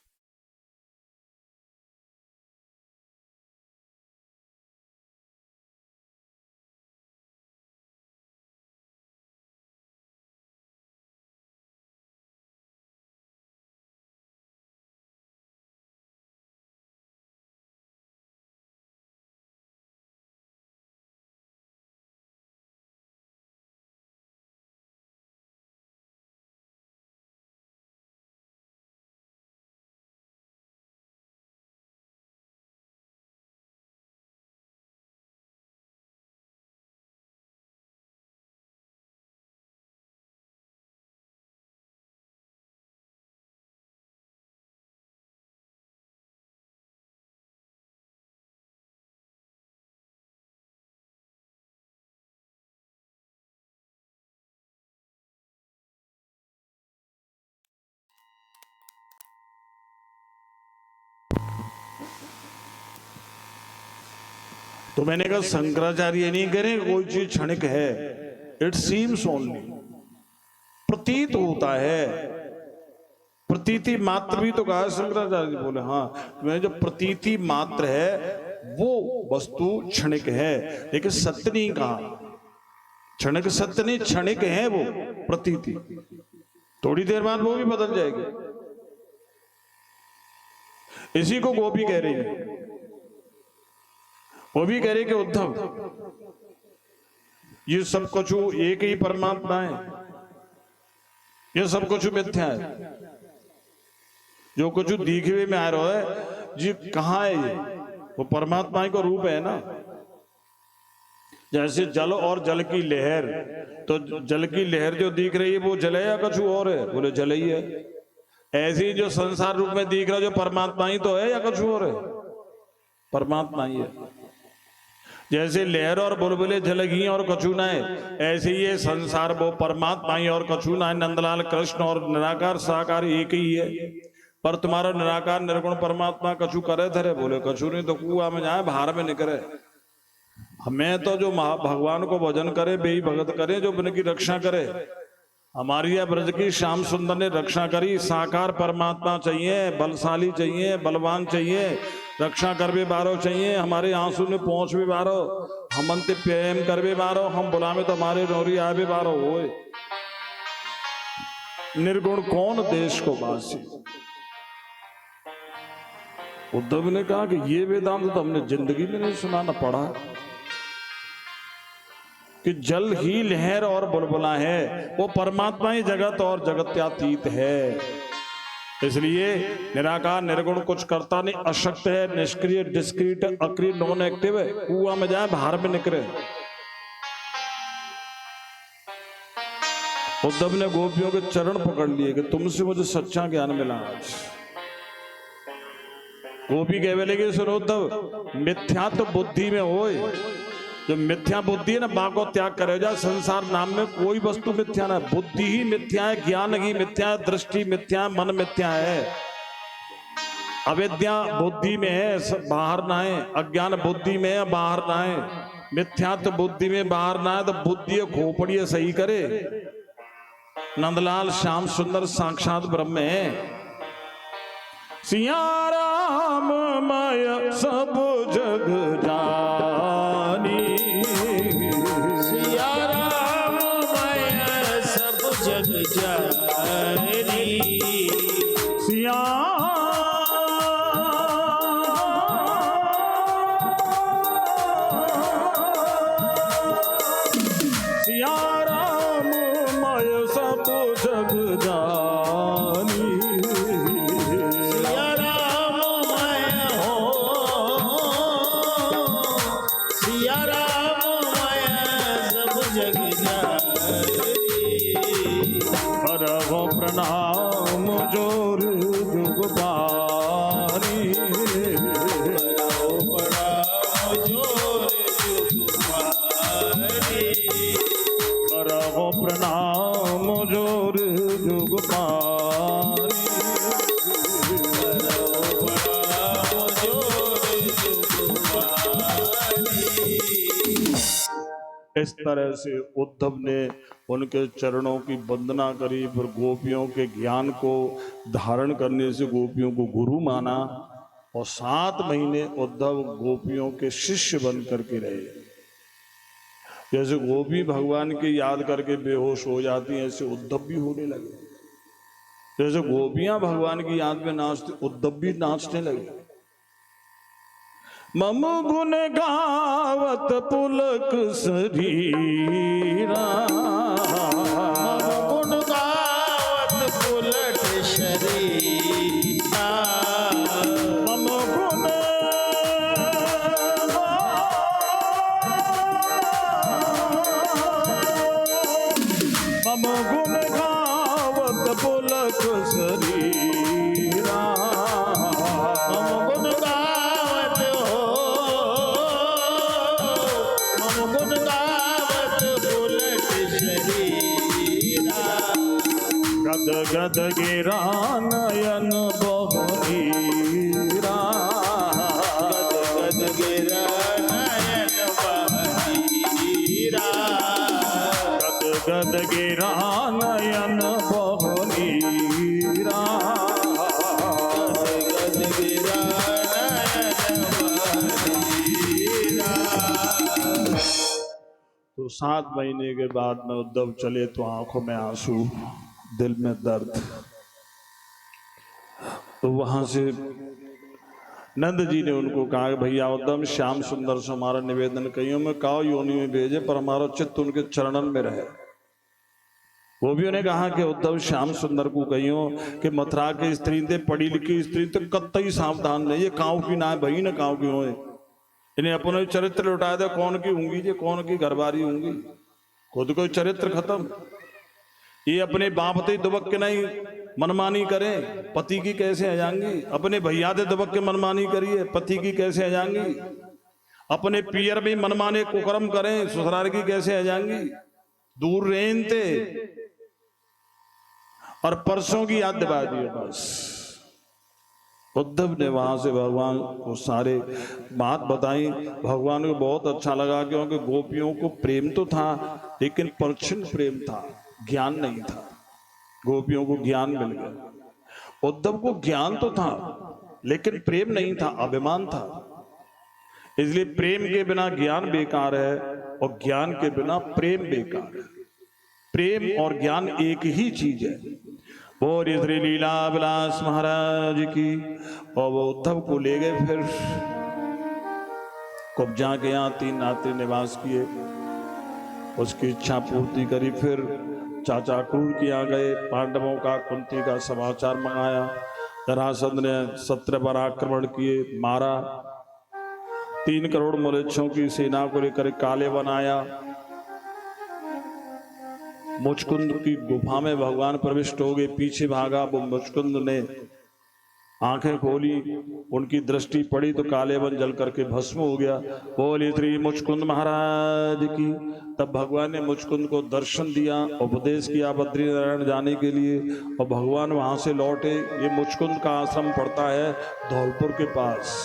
तो मैंने कहा शंकराचार्य नहीं करें कोई चीज क्षणिक है, इट सीम्स ओनली, प्रतीत होता है। प्रतीति मात्र भी तो कहा है शंकराचार्य जी बोले, हाँ मैं जो प्रतीति मात्र है वो वस्तु क्षणिक है, लेकिन सत्य नहीं कहा। क्षणिक सत्य नहीं, क्षणिक है वो प्रतीति, थोड़ी देर बाद वो भी बदल जाएगी। इसी को गोपी कह रही है। वो भी कह रहे कि उद्धव ये सब कुछ एक ही परमात्मा है, ये सब कुछ मिथ्या है। जो कुछ दिखे हुए में आ रहा है जी कहाँ है ये? वो परमात्मा ही का रूप है ना। जैसे जल और जल की लहर, तो जल की लहर जो दिख रही है वो जल है या कुछ और है? बोले जल ही है। ऐसे ही जो संसार रूप में दिख रहा है जो परमात्मा ही तो है या कुछ और है? परमात्मा ही है। जैसे लहर और बुलबुले झलकी और कछु ना है, ऐसे ही ये संसार वो परमात्मा ही और कछु ना है। नंदलाल कृष्ण और निराकार साकार एक ही है। पर तुम्हारा निराकार निर्गुण परमात्मा कछु करे थे रे? बोले कछु नहीं, तो कुआ में जाए बाहर में निकले। हमें तो जो भगवान को भजन करे, बेई भगत करे, जो उनकी रक्षा करे। हमारी यह ब्रज की श्याम सुंदर ने रक्षा करी। साकार परमात्मा चाहिए, बलशाली चाहिए, बलवान चाहिए, रक्षा करवे बारो चाहिए। हमारे आंसू ने पहुंच भी बारो, हमन ते प्रेम करवे बारो, हम बुलावे तो हमारे नौरी आवे बारो। होए निर्गुण कौन देश को बासी। उद्धव ने कहा कि ये वेदांत तो हमने जिंदगी में नहीं सुना, ना पढ़ा, कि जल ही लहर और बुलबुला है, वो परमात्मा ही जगत और जगत्यातीत है। इसलिए निराकार निर्गुण कुछ करता नहीं, अशक्त है, निष्क्रिय, डिस्क्रीट, अक्रिय, नॉन एक्टिव है। कुआं में जाए बाहर में निकले। उद्धव ने गोपियों के चरण पकड़ लिए कि तुमसे मुझे सच्चा ज्ञान मिला आज। गोपी कह लगे सुनो उद्धव, मिथ्या तो बुद्धि में होए, जो मिथ्या बुद्धि है ना, बा को त्याग करे जा। संसार नाम में कोई वस्तु मिथ्या ना, बुद्धि ही मिथ्या है, ज्ञान ही मिथ्या है, दृष्टि मिथ्या है, मन मिथ्या है। अविद्या बुद्धि में है, बाहर ना है। अज्ञान बुद्धि में है, बाहर ना है। मिथ्या तो बुद्धि में, बाहर ना है। तो बुद्धि खोपड़ी सही करे। नंदलाल श्याम सुंदर साक्षात ब्रह्म है। सिया राम माय सब जग जानी, सिया राम माय सब जग जानी। सिया सिया राम माय सब जग जानी। सिया राम माय हो, सिया राम माय सब जग जानी। करहो प्रणाम जोर जुग पारी, करो प्रणाम जोर जुग पारी। करहो प्रणाम जोर जुग पारी। करो प्रणाम जोर जुग पारी। इस तरह से उद्धव ने उनके चरणों की वंदना करी, फिर गोपियों के ज्ञान को धारण करने से गोपियों को गुरु माना, और 7 महीने उद्धव गोपियों के शिष्य बन करके रहे। जैसे गोपी भगवान की याद करके बेहोश हो जाती हैं, ऐसे उद्धव भी होने लगे। जैसे गोपियां भगवान की याद में नाचती, उद्धव भी नाचने लगे। मम गुण गावत पुलक शरीरा, गुण गावत पुलक शरीरा। मम गुण मम गुण गावत पुलक शरीरा। मम गुण गावत हो, मम गुण गावत पुलक शरीरा। गद गद गिरा नयन बहनीरा, गद गद गिरा नयन बहनीरा। गद गद गिरा नयन बहनीरा। गद गद गिरा नयन बहनीरा। तो 7 महीने के बाद में उद्धव चले तो आंखों में आंसू, दिल में दर्द। तो वहां से नंद जी ने उनको कहा कि भैया उद्धव, श्याम सुंदर से हमारा निवेदन कहियो में काव योनि में भेजे, पर हमारा चित्त उनके चरणन में रहे। गोपियों ने कहा कि उद्धव श्याम सुंदर को कहियो कि मथुरा की स्त्री थे, पढ़ी लिखी स्त्री तो कतई सावधान नहीं, ये काव की ना है भाई, ना काव की होए। इन्हें अपने चरित्र लुटा दे, कौन की होंगी ये, कौन की घरबारी होंगी, खुद को चरित्र खत्म। ये अपने बाप ते दुबक के नहीं मनमानी करें, पति की कैसे हजाएंगी। अपने भैया दे दुबक के मनमानी करिए, पति की कैसे हजाएंगी। अपने पियर भी मनमाने कुकर्म करें, ससुराल की कैसे हजाएंगी। दूर रेनते और परसों की याद दिला दी बस। उद्धव ने वहां से भगवान को सारे बात बताई। भगवान को बहुत अच्छा लगा, क्योंकि गोपियों को प्रेम तो था लेकिन परछिन्न प्रेम था, ज्ञान नहीं था। गोपियों को ज्ञान मिल गया। उद्धव को ज्ञान तो था लेकिन प्रेम नहीं था, अभिमान था। इसलिए प्रेम के बिना ज्ञान बेकार है और ज्ञान के बिना प्रेम बेकार है। प्रेम और ज्ञान एक ही चीज है। बोल श्री लीला विलास महाराज की। और वो उद्धव को ले गए, फिर कुब्जा के यहाँ 3 रात्रि निवास किए, उसकी इच्छा पूर्ति करी। फिर चाचा क्रूर के यहाँ गए, पांडवों का कुंती का समाचार मंगाया। जरासंध ने 17 बार आक्रमण किए, मारा। 3 करोड़ मलेच्छों की सेना को लेकर काले बनाया। मुचकुंद की गुफा में भगवान प्रविष्ट हो गए, पीछे भागा। वो मुचकुंद ने आंखें खोली, उनकी दृष्टि पड़ी तो काले वन जल करके भस्म हो गया। बोले श्री मुचकुंद महाराज की। तब भगवान ने मुचकुंद को दर्शन दिया, उपदेश किया बद्रीनारायण जाने के लिए, और भगवान वहां से लौटे। ये मुचकुंद का आश्रम पड़ता है धौलपुर के पास।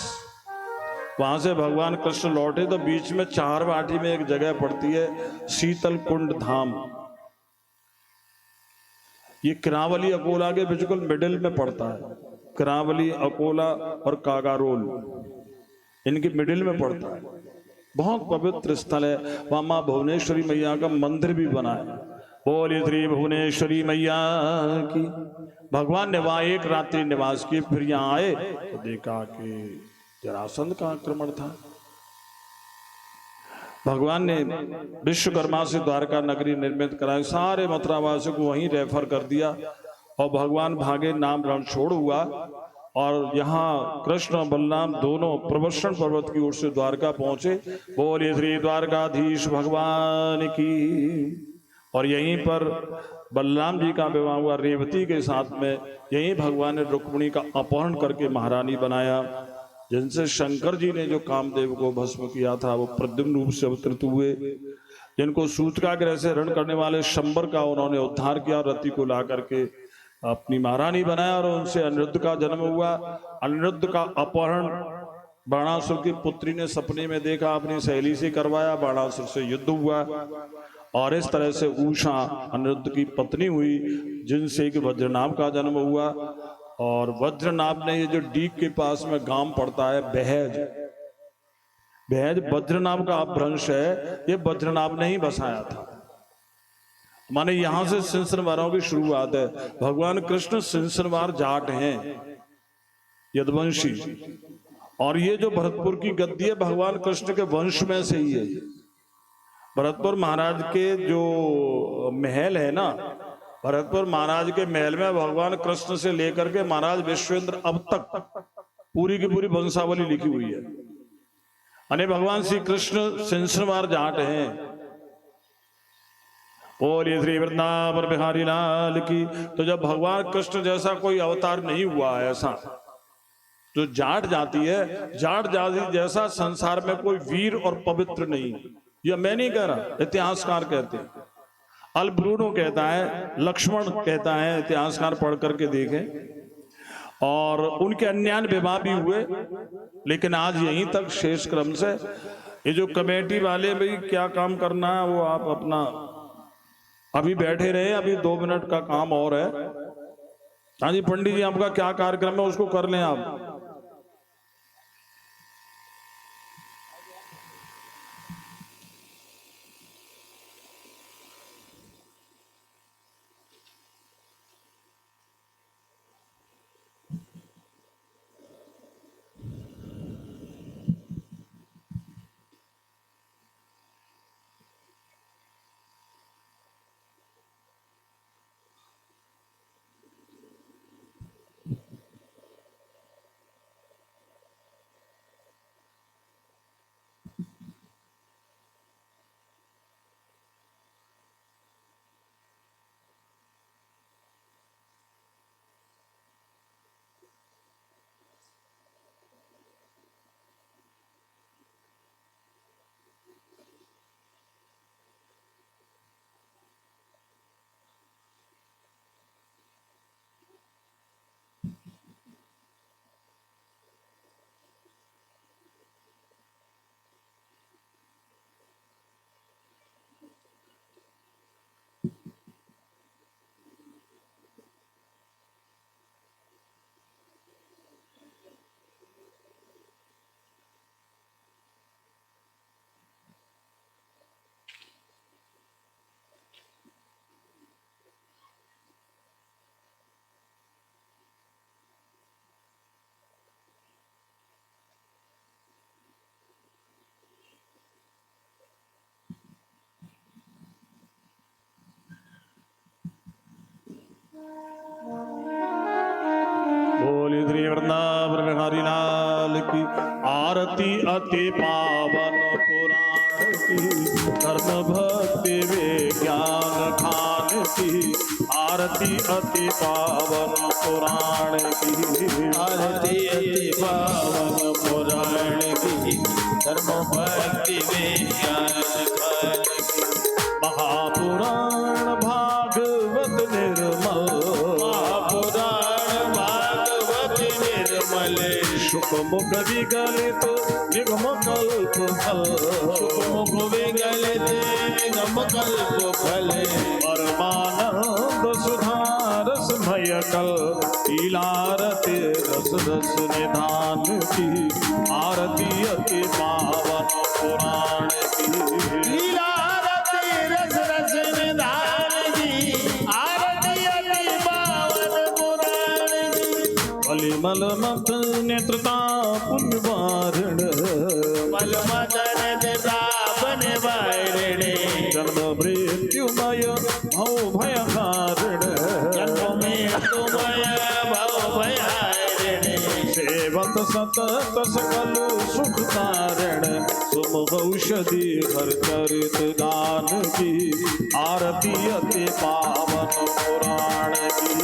वहां से भगवान कृष्ण लौटे तो बीच में 4 बाटी में एक जगह पड़ती है, शीतल कुंड धाम। ये किरावली अकोला के बिल्कुल मिडिल में पड़ता है। किरावली, अकोला और कागारोल इनके मिडिल में पड़ता है। बहुत पवित्र स्थल है। वहां मां भुवनेश्वरी मैया का मंदिर भी बना है। बोले श्री भुवनेश्वरी मैया की। भगवान ने वहां 1 रात्रि निवास किए। फिर यहाँ आए तो देखा कि जरासंध का आक्रमण था। भगवान ने विश्वकर्मा से द्वारका नगरी निर्मित कराई, सारे मथुरावासियों को वहीं रेफर कर दिया, और भगवान भागे, नाम रणछोड़ हुआ। और यहाँ कृष्ण और बलराम दोनों प्रवर्षण पर्वत की ओर से द्वारका पहुंचे। बोले श्री द्वारकाधीश भगवान की। और यहीं पर बलराम जी का विवाह हुआ रेवती के साथ में। यहीं भगवान ने रुक्मिणी का अपहरण करके महारानी बनाया। जिनसे शंकर जी ने जो कामदेव को भस्म किया था, वो प्रद्युम्न रूप से अवतरित हुए। जिनको सूतकाग्रह से रण करने वाले शंबर का उन्होंने उद्धार किया, रति को ला करके अपनी महारानी बनाया, और उनसे अनिरुद्ध का जन्म हुआ। अनिरुद्ध का अपहरण बाणासुर की पुत्री ने सपने में देखा, अपनी सहेली से करवाया, बाणासुर से युद्ध हुआ। और इस तरह से उषा अनिरुद्ध की पत्नी हुई, जिनसे एक वज्रनाभ का जन्म हुआ। और वज्रनाभ ने, ये जो डीग के पास में गांव पड़ता है बहज, बहज वज्रनाभ का अपभ्रंश है। ये वज्रनाभ ने ही बसाया था। माने यहां से सिंसनवारों की शुरुआत है। भगवान कृष्ण सिंसनवार जाट हैं, यदुवंशी। और ये जो भरतपुर की गद्दी है, भगवान कृष्ण के वंश में से ही है। भरतपुर महाराज के जो महल है ना, भरतपुर महाराज के महल में भगवान कृष्ण से लेकर के महाराज विश्वेंद्र अब तक पूरी की पूरी वंशावली लिखी हुई है। यानी भगवान श्री कृष्ण सिंसनवार जाट हैं। बोलिए श्री वृंदावन बिहारी लाल की। तो जब भगवान कृष्ण जैसा कोई अवतार नहीं हुआ है, ऐसा जो जाट जाती है, जाट जाति जैसा संसार में कोई वीर और पवित्र नहीं। यह मैं नहीं कह रहा, इतिहासकार कहते हैं। अलब्रूनो कहता है, लक्ष्मण कहता है, इतिहासकार पढ़ करके देखें। और उनके अन्यान विवाह भी हुए, लेकिन आज यहीं तक शेष क्रम से। ये जो कमेटी वाले भाई क्या काम करना है वो आप अपना अभी बैठे रहे, अभी 2 मिनट का काम और है। हाँ जी पंडित जी, आपका क्या कार्यक्रम है उसको कर लें आप। बोली श्री वृंदावन बिहारी लाल की आरती अति पावन पुराण की धर्म भक्ति विज्ञान खान की आरती अति पावन पुराण की आरती अति पावन पुराण की धर्म भक्ति विज्ञान खान की महापुराण भागवत निर्मल महापुराण भागवत निर्मल शुक मुख विगलित निगम कल्प फल मुख विगलित निगम कल्प फल परमानंद सुधारस भय कल लीलारति रस रस निधान की आरती अति पावन पुराण की लीलारती रस रस निधान की आरती अति पावन पुराण की बलिमल मत नेत्रता पुण्य वारण मल मदन रावण वारिणे जन्म मृत्युमय भव भय कारण जन्म मृत्युमय भव भयारिणे सेवत सतत सकल सुख कारण सुमुख औषधि हर चरित दान की आरती अति पावन पुराण की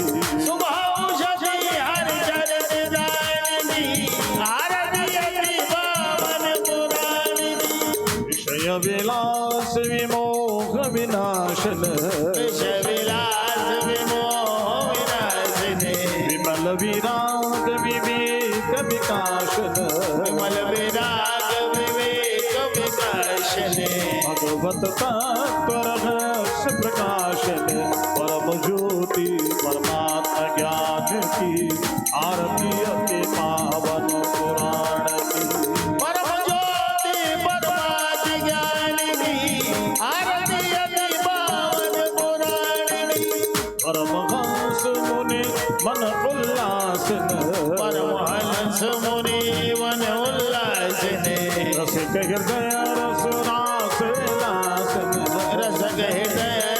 सुभाषी हर चरित दान की आरती अति पावन पुराण की विषय विलास विमोह विनाशन विषय विलास विमोह विनाशिने विमल विराग विवेक विकाशन विमल विराग विवेक विकाशने भगवत तत्व रहस्य प्रकाशन परम ज्योति परमात्मा ज्ञान की आरती अति पावन पुराण की परम ज्योति परमात्म ज्ञान की आरती अति पावन पुराण की परमहंस मुनि मन उल्लासन परमहंस मुनि वन उल्लासने रसिक हृदय रस रास लासन रसक हृदय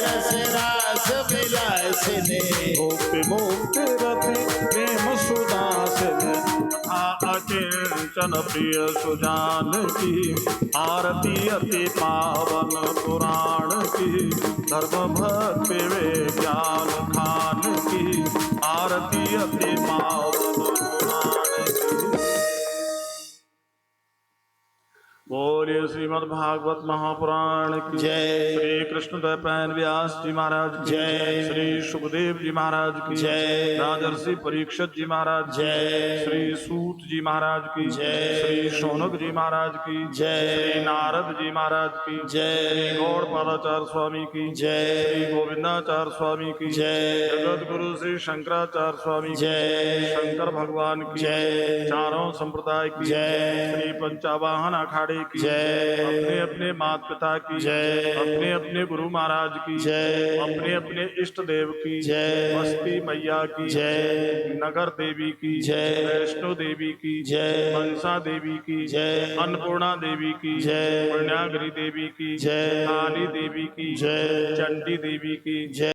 रस रास विलासने मुक्ति मुक्ति रति प्रेम सुदासन अकिंचन प्रिय सुजान की आरती अति पावन पुराण की धर्म भक्ति विज्ञान खान की आरती अति पावन पुराण की बोलिए श्रीमद् भागवत महापुराण की जय। श्री कृष्णदेव पैन व्यास जी महाराज की जय। श्री सुखदेव जी महाराज की जय। राजर्षि परीक्षित जी महाराज की जय। श्री सूत जी महाराज की जय। श्री शौनक जी महाराज की जय। श्री नारद जी महाराज की जय। श्री गौड़ पादाचार्य स्वामी की जय। श्री गोविंदाचार्य स्वामी की जय। जगत गुरु श्री शंकराचार्य स्वामी की जय। शंकर भगवान की जय। चारों संप्रदाय की जय। श्री पंचावाहन अखाड़े की जय। अपने अपने माता पिता की जय। अपने अपने गुरु महाराज की जय। अपने अपने इष्ट देव की जय। बस्ती मैया की जय। नगर देवी की जय। वैष्णो देवी की जय। मनसा देवी की जय। अन्नपूर्णा देवी की जय। पुण्यागिरी देवी की जय। काली देवी की जय। चंडी देवी की जय।